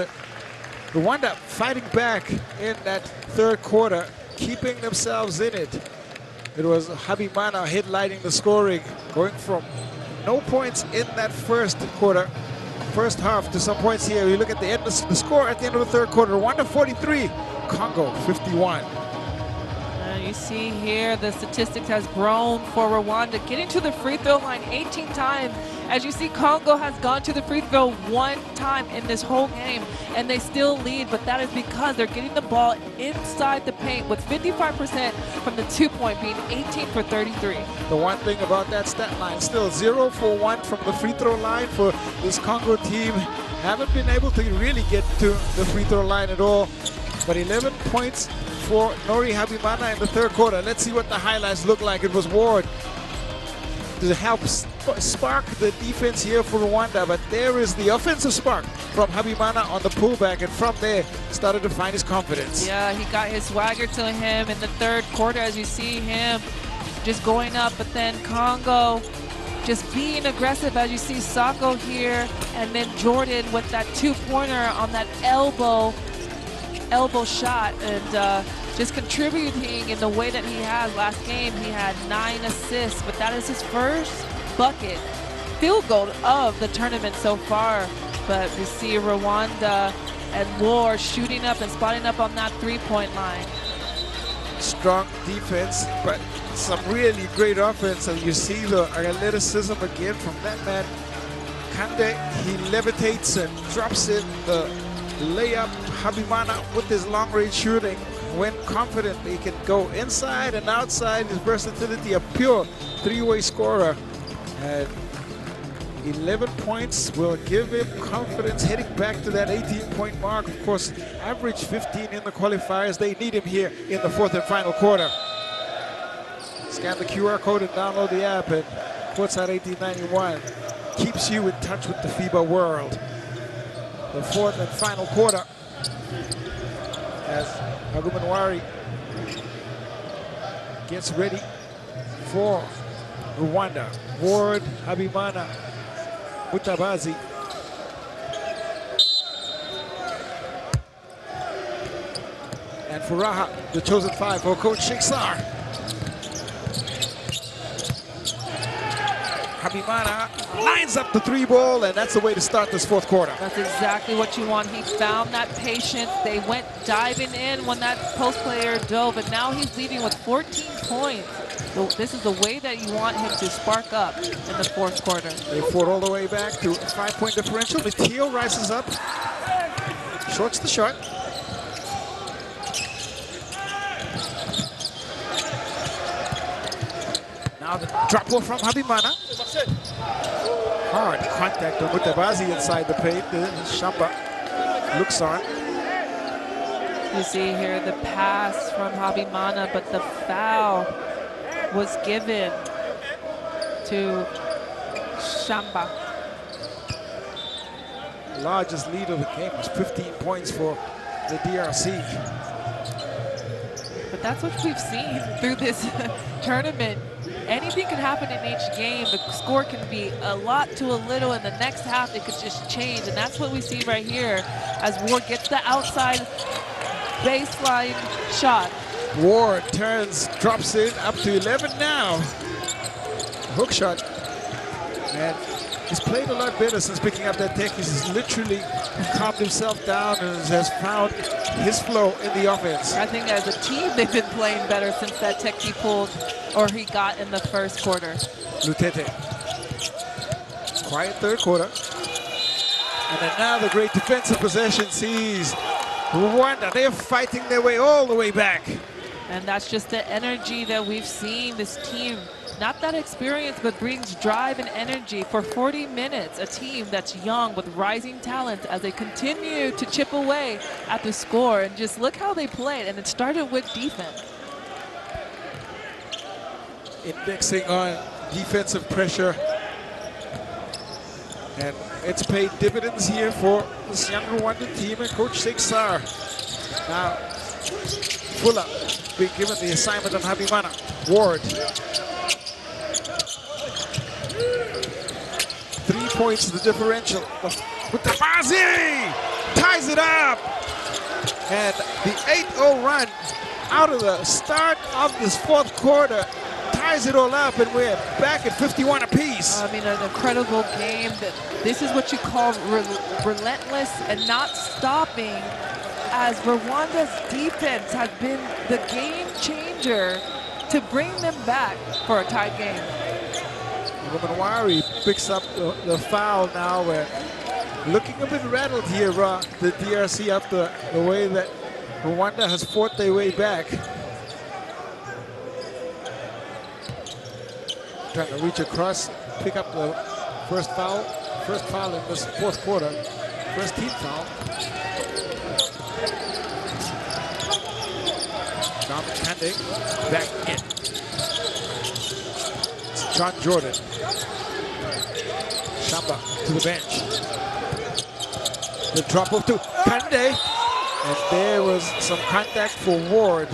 Rwanda fighting back in that 3rd quarter, keeping themselves in it. It was Habimana headlighting the scoring, going from no points in that first half to some points here. You look at the end of the score at the end of the 3rd quarter. Rwanda 43, Congo 51.
You see here the statistics has grown for Rwanda, getting to the free throw line 18 times. As you see, Congo has gone to the free throw 1 time in this whole game, and they still lead, but that is because they're getting the ball inside the paint with 55% from the 2-point, being 18 for 33.
The one thing about that stat line, still 0 for 1 from the free throw line for this Congo team. Haven't been able to really get to the free throw line at all, but 11 points for Nori Habimana in the 3rd quarter. Let's see what the highlights look like. It was Ward to help spark the defense here for Rwanda, but there is the offensive spark from Habimana on the pullback, and from there started to find his confidence.
Yeah, he got his swagger to him in the 3rd quarter as you see him just going up, but then Congo just being aggressive as you see Sako here, and then Jordan with that 2-pointer on that elbow shot, and just contributing in the way that he has. Last game he had 9 assists, but that is his first bucket field goal of the tournament so far. But we see Rwanda and War shooting up and spotting up on that 3-point line.
Strong defense, but some really great offense, and you see the athleticism again from that man Kande. He levitates and drops in the layup. Habimana with his long-range shooting, when confident, he can go inside and outside. His versatility, a pure 3-way scorer, and 11 points will give him confidence heading back to that 18-point mark. Of course, average 15 in the qualifiers. They need him here in the 4th and final quarter. Scan the QR code and download the app, and Courtside 1891 keeps you in touch with the FIBA world. The 4th and final quarter as Agumanwari gets ready for Rwanda. Ward, Habimana, Mutabazi. And Furaha, the chosen 5 for Coach Shiksar. Habimana lines up the 3 ball, and that's the way to start this 4th quarter.
That's exactly what you want. He found that patience. They went diving in when that post player dove, and now he's leading with 14 points. So this is the way that you want him to spark up in the 4th quarter.
They fought all the way back to a 5-point differential. Mateo rises up, shorts the shot. Now the drop ball from Habimana. Hard contact on Mutabazi inside the paint. Shamba looks on.
You see here the pass from Habimana, but the foul was given to Shamba.
The largest lead of the game was 15 points for the DRC.
But that's what we've seen through this tournament. Anything can happen in each game. The score can be a lot to a little. In the next half, it could just change. And that's what we see right here as Ward gets the outside baseline shot.
Ward turns, drops in, up to 11 now. Hook shot. And he's played a lot better since picking up that tech. He's literally calmed himself down and has found his flow in the offense.
I think as a team, they've been playing better since that tech he pulled or he got in the first quarter.
Lutete. Quiet third quarter. And another great defensive possession sees Rwanda. They're fighting their way all the way back.
And that's just the energy that we've seen this team. Not that experience, but brings drive and energy for 40 minutes. A team that's young with rising talent as they continue to chip away at the score. And just look how they played. And it started with defense.
Indexing on defensive pressure. And it's paid dividends here for this young Rwandan team and Coach Sexar. Now, Fuller being given the assignment on Habimana. Ward. 3 points the differential. With the Bazi! Ties it up! And the 8-0 run out of the start of this fourth quarter ties it all up, and we're back at 51 apiece.
I mean, an incredible game. This is what you call relentless and not stopping, as Rwanda's defense has been the game changer to bring them back for a tied game.
Rumanwari picks up the foul now. We're looking a bit rattled here, the DRC, after the way that Rwanda has fought their way back. Trying to reach across, pick up the first foul in this fourth quarter. First team foul. Garmin Kande back in. It's John Jordan. Shamba to the bench. The drop off to Kande. And there was some contact for Ward.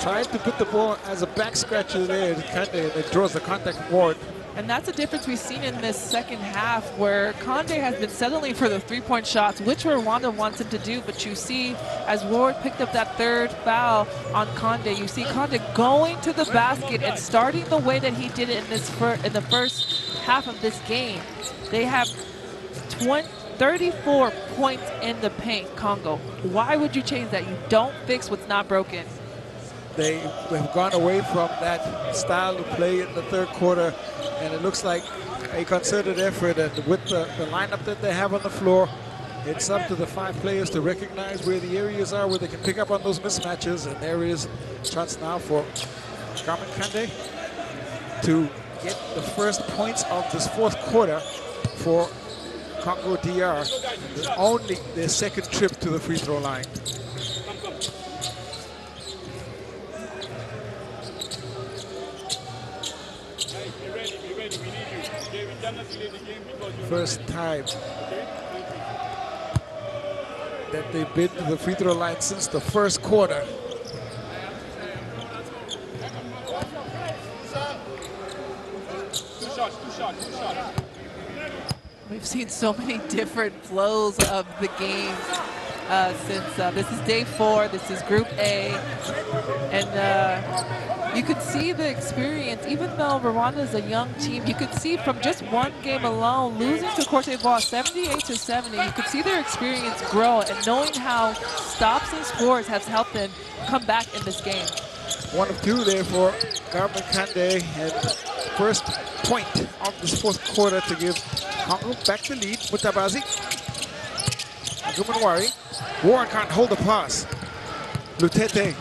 Tried to put the ball as a back scratcher there to Kande, and it draws the contact from Ward.
And that's the difference we've seen in this second half, where Kande has been settling for the three-point shots, which Rwanda wants him to do. But you see, as Ward picked up that third foul on Kande, you see Kande going to the basket and starting the way that he did it in the first half of this game. They have 34 points in the paint, Congo. Why would you change that? You don't fix what's not broken.
They have gone away from that style of play in the third quarter, and it looks like a concerted effort. And with the lineup that they have on the floor, it's up to the 5 players to recognize where the areas are where they can pick up on those mismatches. And there is a chance now for Garmin Kande to get the first points of this fourth quarter for Congo DR. Only their second trip to the free throw line. First time that they've been to the free throw line since the first quarter.
Two shots.
We've seen so many different flows of the game since this is day 4. This is Group A, and you could see the experience. Even though Rwanda is a young team, you could see from just one game alone, losing to Cote d'Ivoire 78-70, you could see their experience grow, and knowing how stops and scores has helped them come back in this game.
1 of 2 there for Garmin Kande, and first point of this fourth quarter to give Congo back the lead. Mutabazi. Gumanwari. Warren can't hold the pass. Lutete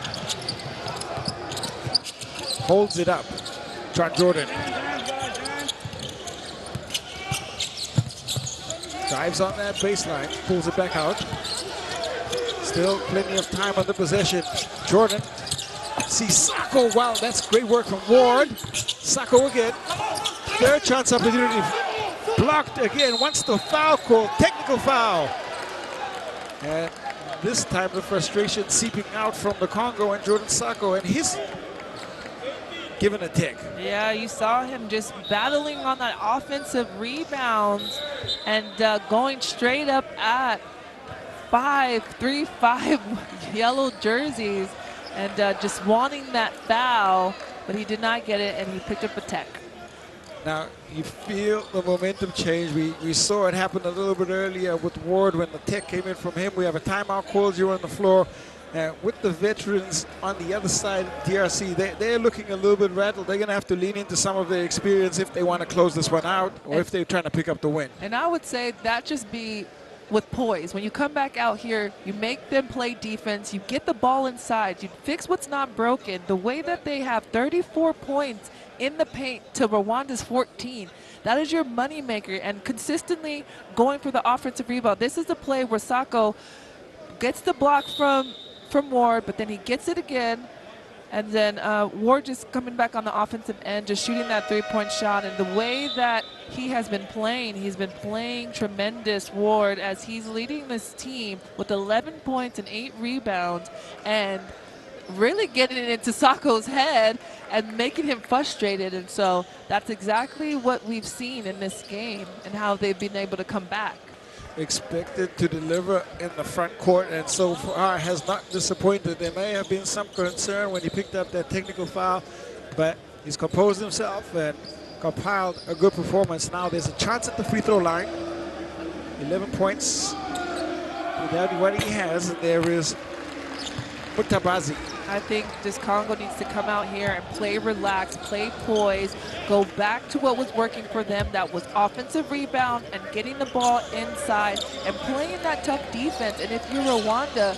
holds it up. John Jordan dives on that baseline, pulls it back out. Still plenty of time on the possession. Jordan sees Sacco. Wow, that's great work from Ward. Sacco again. Third chance opportunity. Blocked again. Wants the foul call. Technical foul. And this time the frustration seeping out from the Congo and Jordan Sacco, and he's given a tick.
Yeah, you saw him just battling on that offensive rebounds and going straight up at 3-5 yellow jerseys and just wanting that foul, but he did not get it and he picked up a tech. Now,
You feel the momentum change. We saw it happen a little bit earlier with Ward when the tech came in from him. We have a timeout called here on the floor. With the veterans on the other side, DRC, they're looking a little bit rattled. They're going to have to lean into some of their experience if they want to close this one out or if they're trying to pick up the win.
And I would say that just be with poise. When you come back out here, you make them play defense, you get the ball inside, you fix what's not broken. The way that they have 34 points in the paint to Rwanda's 14, that is your moneymaker, and consistently going for the offensive rebound. This is the play where Sacco gets the block from Ward, but then he gets it again, and then Ward just coming back on the offensive end, just shooting that three-point shot. And the way that he's been playing tremendous, Ward, as he's leading this team with 11 points and 8 rebounds, and really getting it into Sacco's head and making him frustrated. And so that's exactly what we've seen in this game and how they've been able to come back.
Expected to deliver in the front court, and so far has not disappointed. There may have been some concern when he picked up that technical foul, but he's composed himself and compiled a good performance. Now there's a chance at the free throw line. 11 points without what he has, and there is Mutabazi.
I think this Congo needs to come out here and play relaxed, play poise, go back to what was working for them. That was offensive rebound and getting the ball inside and playing that tough defense. And if you're Rwanda,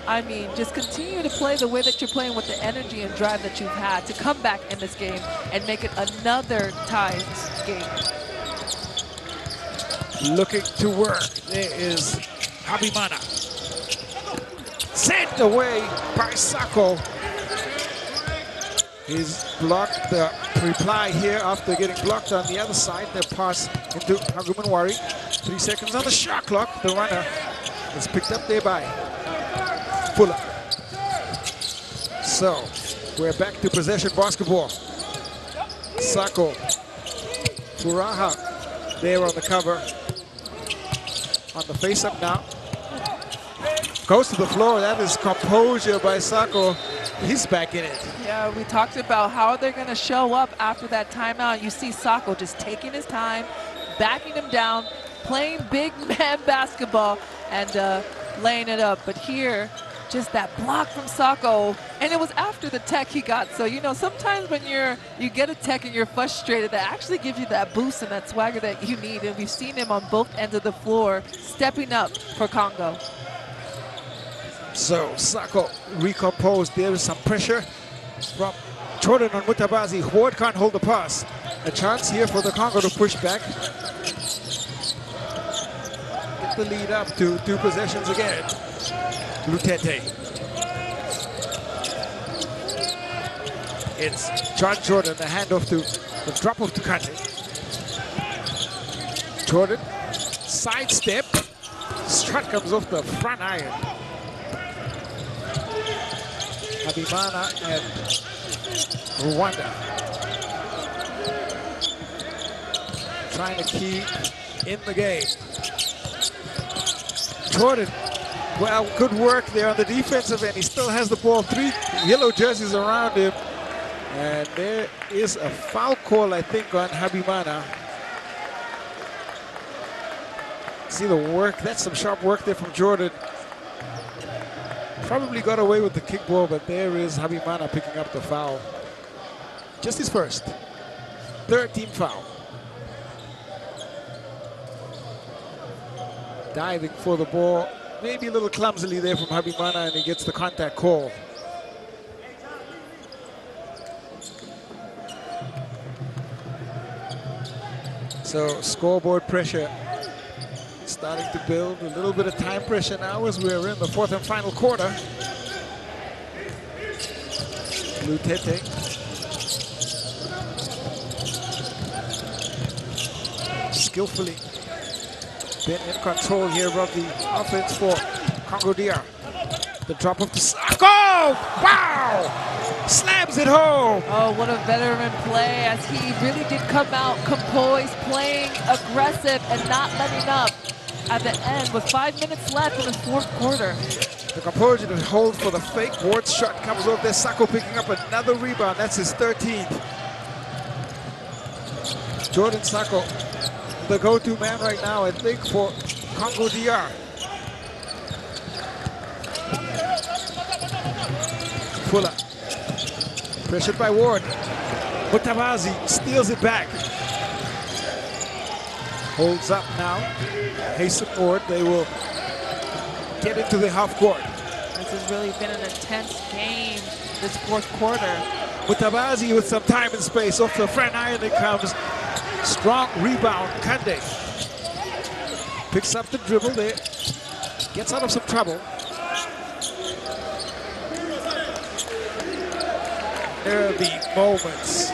I mean, just continue to play the way that you're playing with the energy and drive that you've had to come back in this game and make it another tied game.
Looking to work. There is Habimana. Sent away by Sacco. He's blocked the reply here after getting blocked on the other side. The pass into Hagumanwari. 3 seconds on the shot clock. The runner is picked up there by Fuller. So we're back to possession basketball. Sacco. Furaha there on the cover. On the face-up now. Goes to the floor. That is composure by Sacco. He's back in it.
Yeah, we talked about how they're going to show up after that timeout. You see Sacco just taking his time, backing him down, playing big man basketball, and laying it up. But here, just that block from Sacco, and it was after the tech he got. So, you know, sometimes when you get a tech and you're frustrated, that actually gives you that boost and that swagger that you need. And we've seen him on both ends of the floor stepping up for Congo.
So Sacco recomposed. There is some pressure from Jordan on Mutabazi. Ward can't hold the pass. A chance here for the Congo to push back. Get the lead up to 2 possessions again. Lutete. It's John Jordan, the handoff to the drop off to Kante. Jordan, sidestep. Strut comes off the front iron. Habimana and Rwanda trying to keep in the game. Jordan, well, good work there on the defensive end. He still has the ball. 3 yellow jerseys around him. And there is a foul call, I think, on Habimana. See the work. That's some sharp work there from Jordan. Probably got away with the kickball, but there is Habimana picking up the foul. Just his first. 3rd team foul. Diving for the ball. Maybe a little clumsily there from Habimana, and he gets the contact call. So scoreboard pressure starting to build a little bit of time pressure now as we're in the fourth and final quarter. Blue Tete. Skillfully been in control here of the offense for Congo DR. The drop of the Sako! Wow! Slams it home!
Oh, what a veteran play as he really did come out composed, playing aggressive and not letting up at the end with 5 minutes left in the fourth quarter.
The composure to hold for the fake board shot comes off there. Sako picking up another rebound. That's his 13th. Jordan Sako, the go-to man right now, I think, for Congo DR. Fuller, pressured by Ward. Mutabazi steals it back. Holds up now. Hasten Ward, they will get into the half court.
This has really been an intense game this fourth quarter.
Mutabazi with some time and space off the front iron it comes. Strong rebound, Kande. Picks up the dribble there. Gets out of some trouble. There are the moments.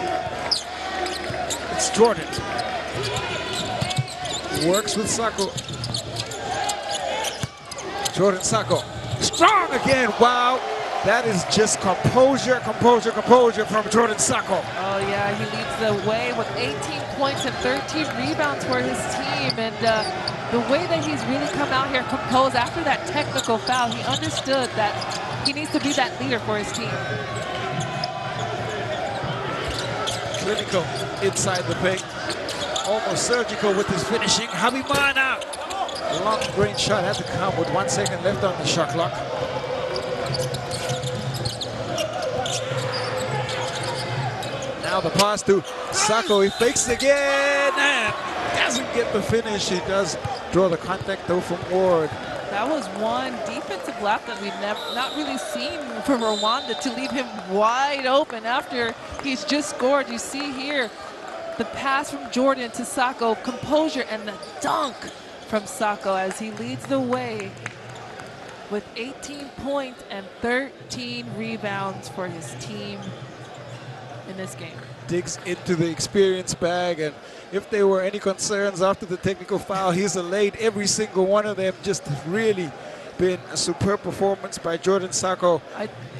It's Jordan. Works with Sako. Jordan Sako. Strong again. Wow. That is just composure, composure, composure from Jordan Sako.
Oh, yeah. He leads the way with 18 points and 13 rebounds for his team. And the way that he's really come out here composed after that technical foul, he understood that he needs to be that leader for his team.
Clinical inside the paint. Almost surgical with his finishing. Habimana. Long range shot had to come with 1 second left on the shot clock. Now the pass to Sako. He fakes again and doesn't get the finish. He does draw the contact though from Ward.
That was one defensive lapse that we've not really seen from Rwanda to leave him wide open after he's just scored. You see here the pass from Jordan to Sako, composure, and the dunk from Sako as he leads the way with 18 points and 13 rebounds for his team in this game.
Digs into the experience bag, and if there were any concerns after the technical foul, he's allayed every single one of them. Just really been a superb performance by Jordan Sako.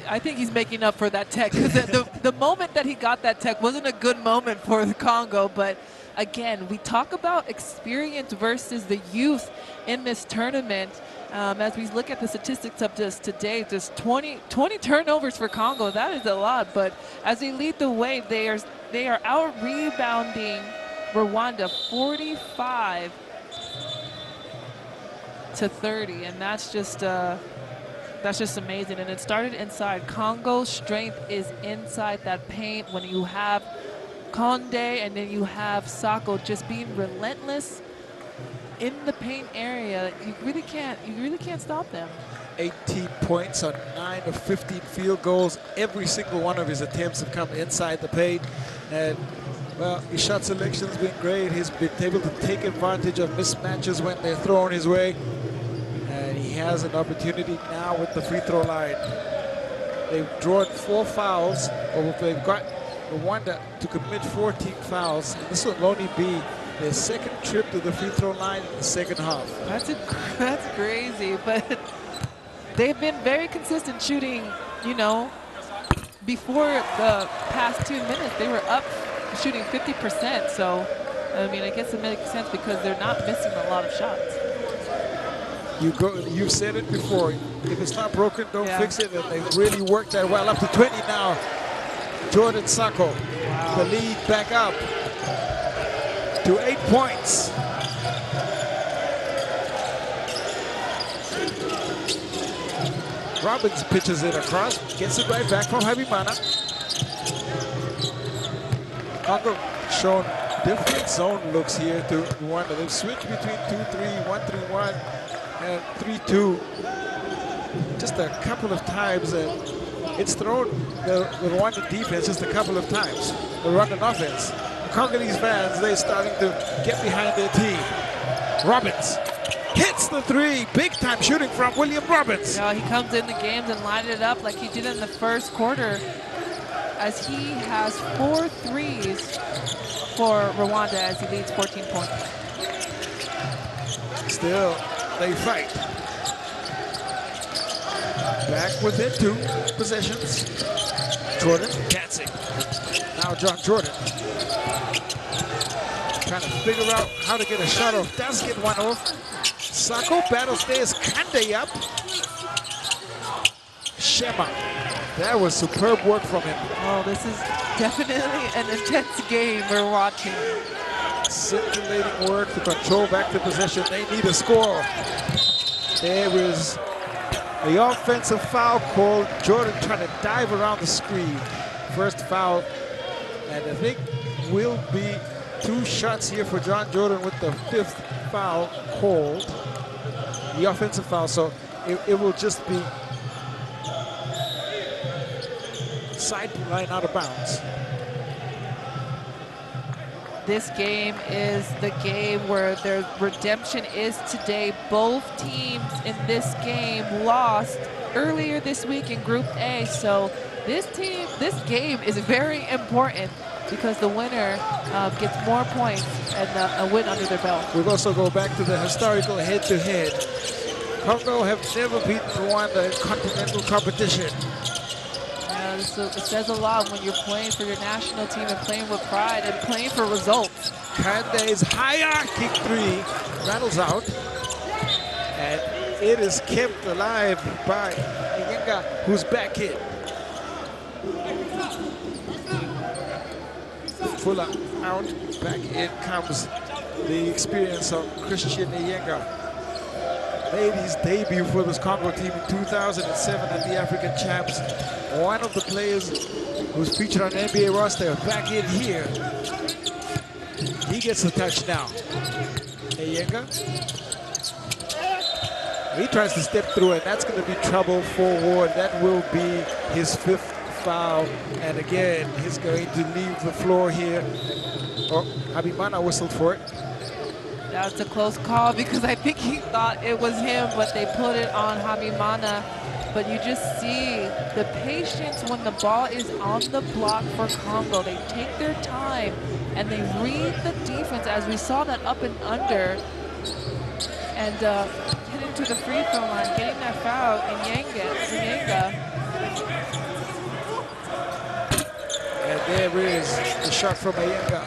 I think he's making up for that tech. the moment that he got that tech wasn't a good moment for the Congo, but again, we talk about experience versus the youth in this tournament. As we look at the statistics of this today, just 20 turnovers for Congo. That is a lot, but as they lead the way, they are out rebounding Rwanda 45 to 30, and that's just amazing. And it started inside. Congo's strength is inside that paint when you have Conde and then you have Sako just being relentless in the paint area. You really can't stop them.
18 points on 9 of 15 field goals. Every single one of his attempts have come inside the paint. And, well, his shot selection's been great. He's been able to take advantage of mismatches when they're thrown his way. And he has an opportunity now with the free throw line. They've drawn 4 fouls, or they've got Rwanda to commit 14 fouls. And this will only be their second trip to the free throw line in the second half.
That's crazy, but they've been very consistent shooting, you know. Before the past 2 minutes, they were up shooting 50%. So, I mean, I guess it makes sense because they're not missing a lot of shots.
You've said it before. If it's not broken, don't fix it. And they've really worked that well. Up to 20 now. Jordan Sako, the lead back up to 8 points. Robbins pitches it across, gets it right back from Habimana. Congo shown different zone looks here to Rwanda. They've switched between 2-3, 1-3-1, and 3-2 just a couple of times, and it's thrown the Rwanda defense just a couple of times. The Rwandan offense. The Congolese fans, they're starting to get behind their team. Robbins hits the three. Big time shooting from William Robbins.
He comes in the games and light it up like he did in the first quarter, as he has 4 threes for Rwanda as he leads 14 points.
Still, they fight. Back within 2 possessions. Jordan dancing. Now John Jordan trying to figure out how to get a shot off. Does get one off. Sako battle stays Kande up. Shema. That was superb work from him.
Oh, this is definitely an intense game we're watching.
Scintillating work to control back the possession. They need a score. There is the offensive foul called. Jordan trying to dive around the screen. First foul, and I think will be 2 shots here for John Jordan with the 5th foul called. The offensive foul, so it will just be sideline out of bounds.
This game is the game where their redemption is today. Both teams in this game lost earlier this week in Group A, so this game is very important because the winner gets more points and a win under their belt.
We'll also go back to the historical head-to-head. Congo have never beaten Rwanda in continental competition.
So it says a lot when you're playing for your national team and playing with pride and playing for results.
Kande's higher kick 3 rattles out, and it is kept alive by Nyenga, who's back in. Fuller out, back in comes the experience of Christian Nyenga. Made his debut for this Congo team in 2007 at the African Champs. One of the players who's featured on the NBA roster back in here. He gets the touch now. Nyenga. He tries to step through, and that's going to be trouble for Ward. That will be his 5th foul. And again, he's going to leave the floor here. Oh, Habimana whistled for it.
That's a close call because I think he thought it was him, but they put it on Habimana. But you just see the patience when the ball is on the block for Congo. They take their time and they read the defense, as we saw that up and under, and get into the free throw line, getting that foul. Nyenga.
And there is the shot from Nyenga.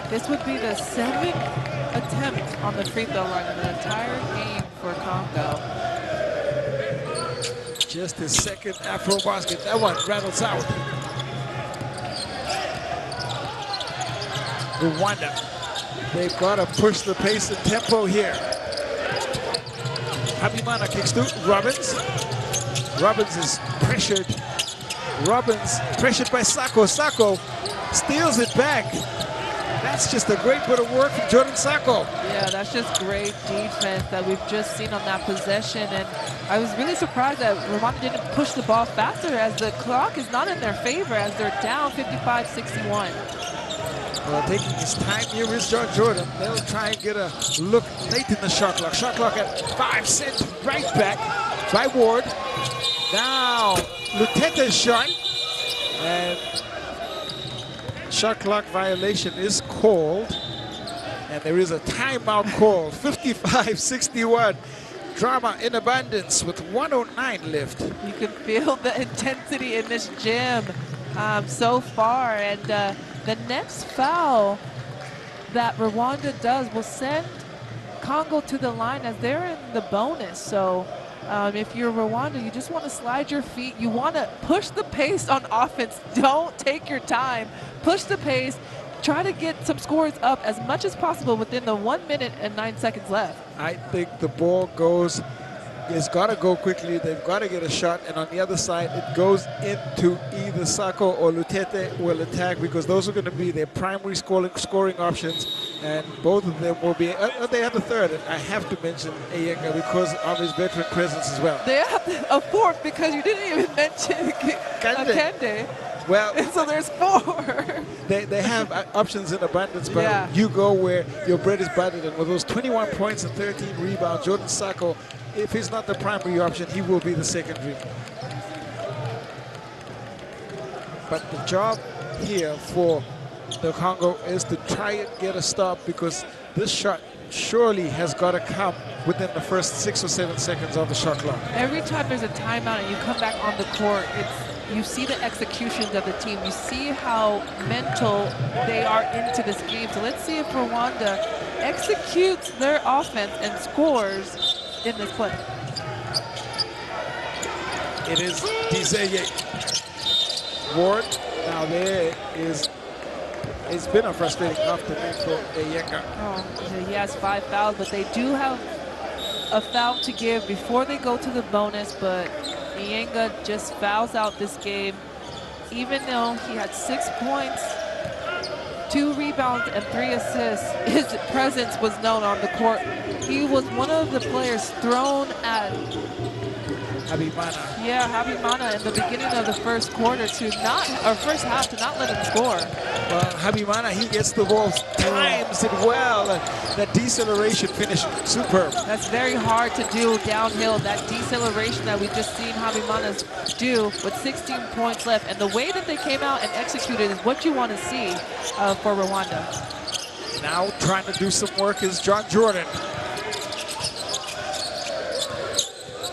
This would be the 7th attempt on the free throw line in the entire game for Congo.
Just his 2nd AfroBasket. That one rattles out. Rwanda. They've got to push the pace and tempo here. Habimana kicks to Robbins. Robbins is pressured. Robbins pressured by Sako. Sako steals it back. That's just a great bit of work from Jordan Sako.
Yeah, that's just great defense that we've just seen on that possession. And I was really surprised that Rwanda didn't push the ball faster, as the clock is not in their favor, as they're down 55-61.
Well, taking his time here is John Jordan. They'll try and get a look late in the shot clock. Shot clock at 5, sent right back by Ward. Now, Lutete's shot. And shot clock violation is called, and there is a timeout called. 55-61. Drama in abundance with 109 left.
You can feel the intensity in this gym so far, and the next foul that Rwanda does will send Congo to the line, as they're in the bonus. So if you're Rwanda, you just want to slide your feet. You want to push the pace on offense. Don't take your time. Push the pace. Try to get some scores up as much as possible within the 1 minute and 9 seconds left.
I think the ball it's got to go quickly. They've got to get a shot, and on the other side, it goes into either Sako or Lutete will attack, because those are going to be their primary scoring options, and both of them will be. They have a third. I have to mention Nyenga because of his veteran presence as well.
They have a 4th because you didn't even mention Kende.
Well,
so there's 4.
they have options in abundance, but
Yeah.
you go where your bread is buttered. And with those 21 points and 13 rebounds, Jordan Sacco, if he's not the primary option, he will be the secondary. But the job here for the Congo is to try and get a stop, because this shot surely has got to come within the first 6 or 7 seconds of the shot clock.
Every time there's a timeout and you come back on the court, you see the executions of the team. You see how mental they are into this game. So let's see if Rwanda executes their offense and scores in this play.
It is Dizeye Ward. Now there is, it's been a frustrating afternoon for Eyenga.
Oh, he has 5 fouls, but they do have a foul to give before they go to the bonus, but Eyenga just fouls out this game. Even though he had 6 points, 2 rebounds, and 3 assists, his presence was known on the court. He was one of the players thrown at
Habimana.
Yeah, Habimana in the beginning of the first quarter to not, or first half, to not let him score.
Well, Habimana, he gets the ball, times it well, and that deceleration finish, superb.
That's very hard to do downhill, that deceleration that we just seen Habimana do with 16 points left. And the way that they came out and executed is what you want to see for Rwanda.
Now trying to do some work is John Jordan.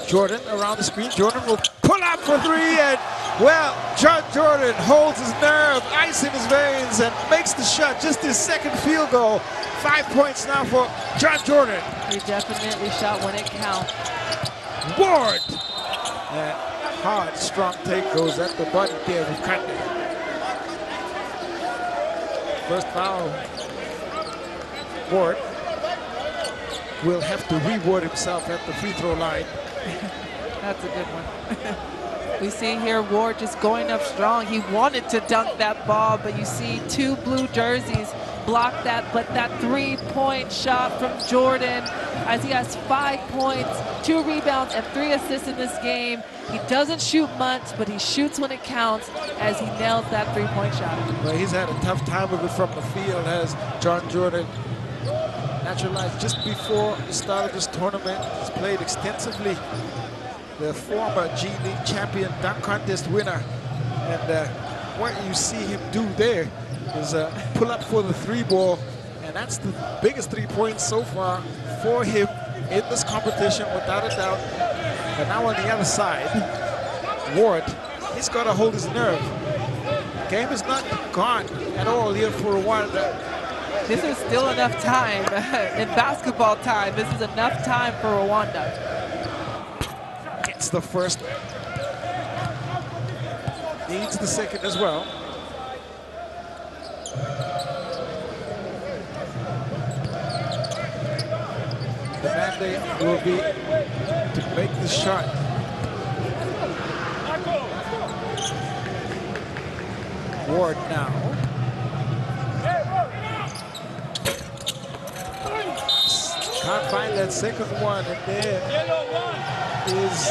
Jordan around the screen. Jordan will pull up for 3, and well, John Jordan holds his nerve, ice in his veins, and makes the shot. Just his second field goal. 5 points now for John Jordan.
He definitely shot when it counts.
Ward. That hard, strong take goes at the button there with Kande. First foul. Ward will have to reward himself at the free throw line.
That's a good one. We see here Ward just going up strong. He wanted to dunk that ball, but you see 2 blue jerseys block that. But that 3-point shot from Jordan, as he has 5 points, 2 rebounds, and 3 assists in this game. He doesn't shoot much, but he shoots when it counts, as he nails that 3-point shot.
Well, he's had a tough time of it from the field, as John Jordan naturalized just before the start of this tournament. He's played extensively. The former G League champion, dunk contest winner. And what you see him do there is pull up for the 3 ball. And that's the biggest 3 points so far for him in this competition, without a doubt. But now on the other side, Ward, he's got to hold his nerve. The game is not gone at all here for Rwanda.
This is still enough time. In basketball time, this is enough time for Rwanda.
Gets the first. Needs the second as well. The mandate will be to make the shot. Ward now. Can't find that second one, and there is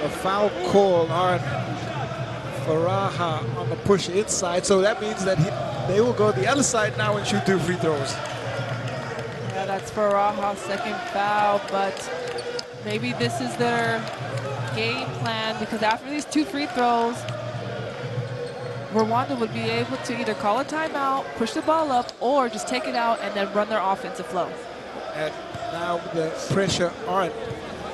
a foul call on Faraha on the push inside. So that means that they will go the other side now and shoot 2 free throws.
Yeah, that's Faraha's second foul, but maybe this is their game plan, because after these 2 free throws, Rwanda would be able to either call a timeout, push the ball up, or just take it out and then run their offensive flow.
And now the pressure on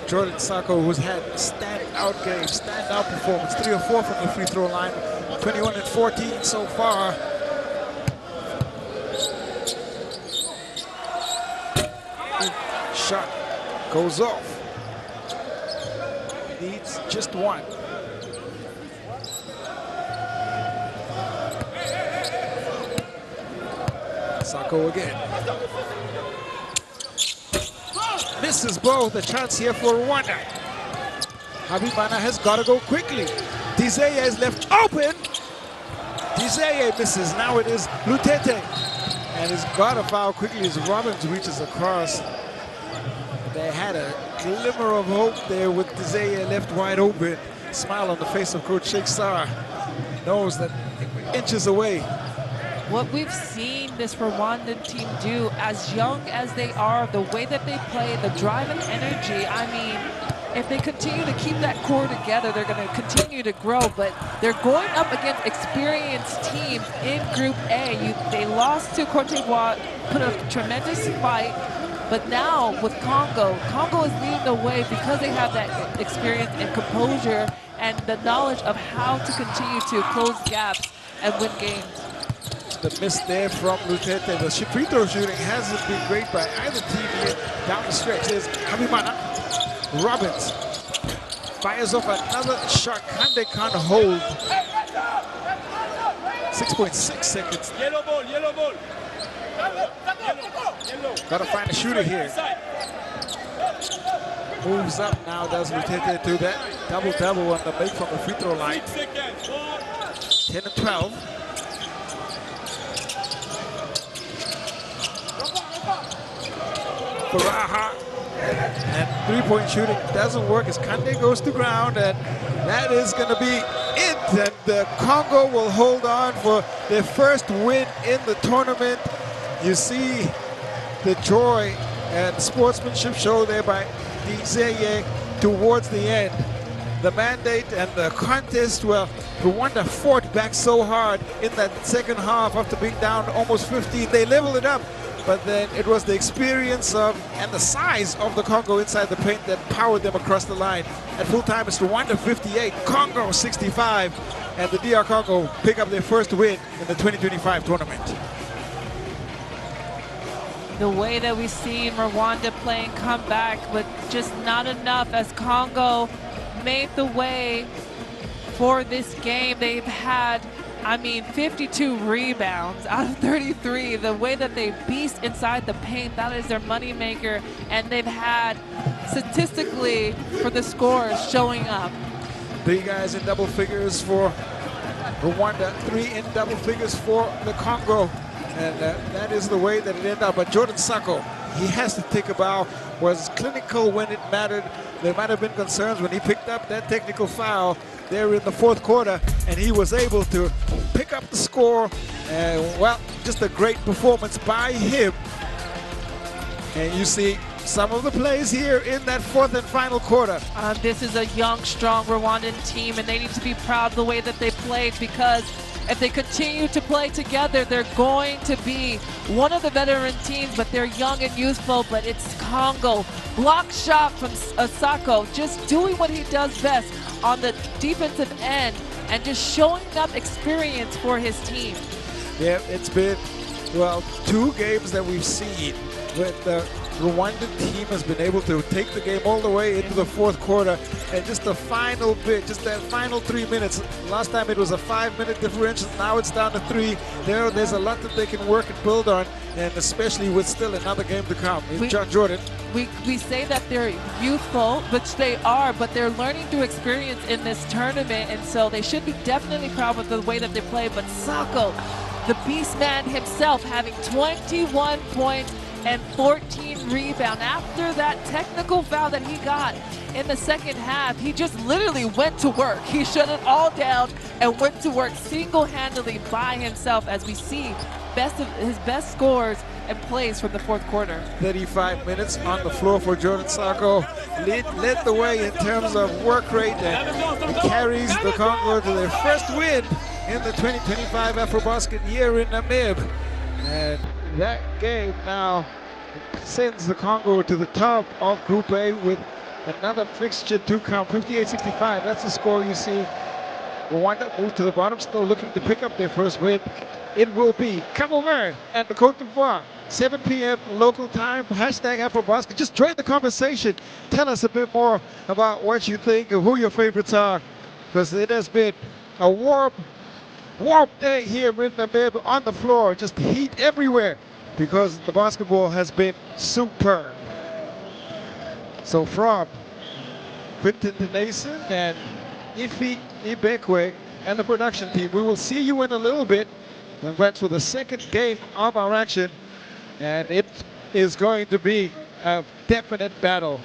Jordan Sacco, who's had a standout game, standout performance, 3 or 4 from the free throw line, 21 and 14 so far. Shot goes off. Needs just 1. Sacco again. Misses both. A chance here for Rwanda. Habimana has got to go quickly. Dizeye is left open. Dizeye misses. Now it is Lutete. And he's got to foul quickly as Robbins reaches across. They had a glimmer of hope there with Dizeye left wide open. Smile on the face of Coach Sheikh Sarr. Knows that inches away
what we've seen this Rwandan team do, as young as they are, the way that they play, the drive and energy, I mean, if they continue to keep that core together, they're going to continue to grow, but they're going up against experienced teams in Group A. They lost to Cote d'Ivoire, put a tremendous fight, but now with Congo is leading the way because they have that experience and composure and the knowledge of how to continue to close gaps and win games.
The miss there from Lutete. The free throw shooting hasn't been great by either team here down the stretch. There's Habimana. Robbins fires off another shot. Kande can't hold. 6.6 seconds.
Yellow ball, yellow ball.
Gotta find a shooter here. Moves up now, does Lutete to that double-double on the make from the free throw line. 10 and 12. Baraha. And three-point shooting doesn't work as Kande goes to ground, and that is going to be it. And the Congo will hold on for their first win in the tournament. You see the joy and sportsmanship show there by Dizeye towards the end. The mandate and the contest, well, Rwanda fought back so hard in that second half after being down almost 15. They leveled it up. But then it was the experience of and the size of the Congo inside the paint that powered them across the line. At full time, it's Rwanda 58, Congo 65, and the DR Congo pick up their first win in the 2025 tournament.
The way that we've seen Rwanda playing come back, but just not enough as Congo made the way for this game. They've had, I mean, 52 rebounds out of 33. The way that they beast inside the paint, that is their moneymaker. And they've had, statistically, for the scores showing up.
3 guys in double figures for Rwanda, 3 in double figures for the Congo. And that is the way that it ended up. But Jordan Sacco, he has to take a bow, was clinical when it mattered. There might have been concerns when he picked up that technical foul there in the fourth quarter, and he was able to pick up the score. And well, just a great performance by him. And you see some of the plays here in that fourth and final quarter.
This is a young, strong Rwandan team, and they need to be proud of the way that they played, because if they continue to play together, they're going to be one of the veteran teams, but they're young and youthful. But it's Congo. Block shot from Sacco, just doing what he does best on the defensive end and just showing up experience for his team.
Yeah, it's been, well, 2 games that we've seen with the Rwandan team has been able to take the game all the way into the fourth quarter, and just the final bit, just that final 3 minutes. Last time it was a 5-minute differential, now it's down to 3. There's a lot that they can work and build on, and especially with still another game to come. John Jordan.
We say that they're youthful, which they are, but they're learning through experience in this tournament, and so they should be definitely proud of the way that they play. But Sacco, the beast man himself, having 21 points and 14 rebounds. After that technical foul that he got in the second half, he just literally went to work. He shut it all down and went to work single-handedly by himself, as we see his best scores and plays from the fourth quarter.
35 minutes on the floor for Jordan Sacco. Led the way in terms of work rate, and carries the Congo to their first win in the 2025 AfroBasket year in Namib. And that game now sends the Congo to the top of Group A with another fixture to come, 58-65. That's the score you see. Rwanda move to the bottom, still looking to pick up their first win. It will be Cabo Verde and the Cote d'Ivoire, 7 p.m. local time, #AfroBasket. Just join the conversation. Tell us a bit more about what you think of who your favorites are, because it has been a warm day here in Namib on the floor, just heat everywhere, because the basketball has been superb. So from Quinton Denason and Ifi Ibekwe and the production team, we will see you in a little bit. And that's for the second game of our action, and it is going to be a definite battle.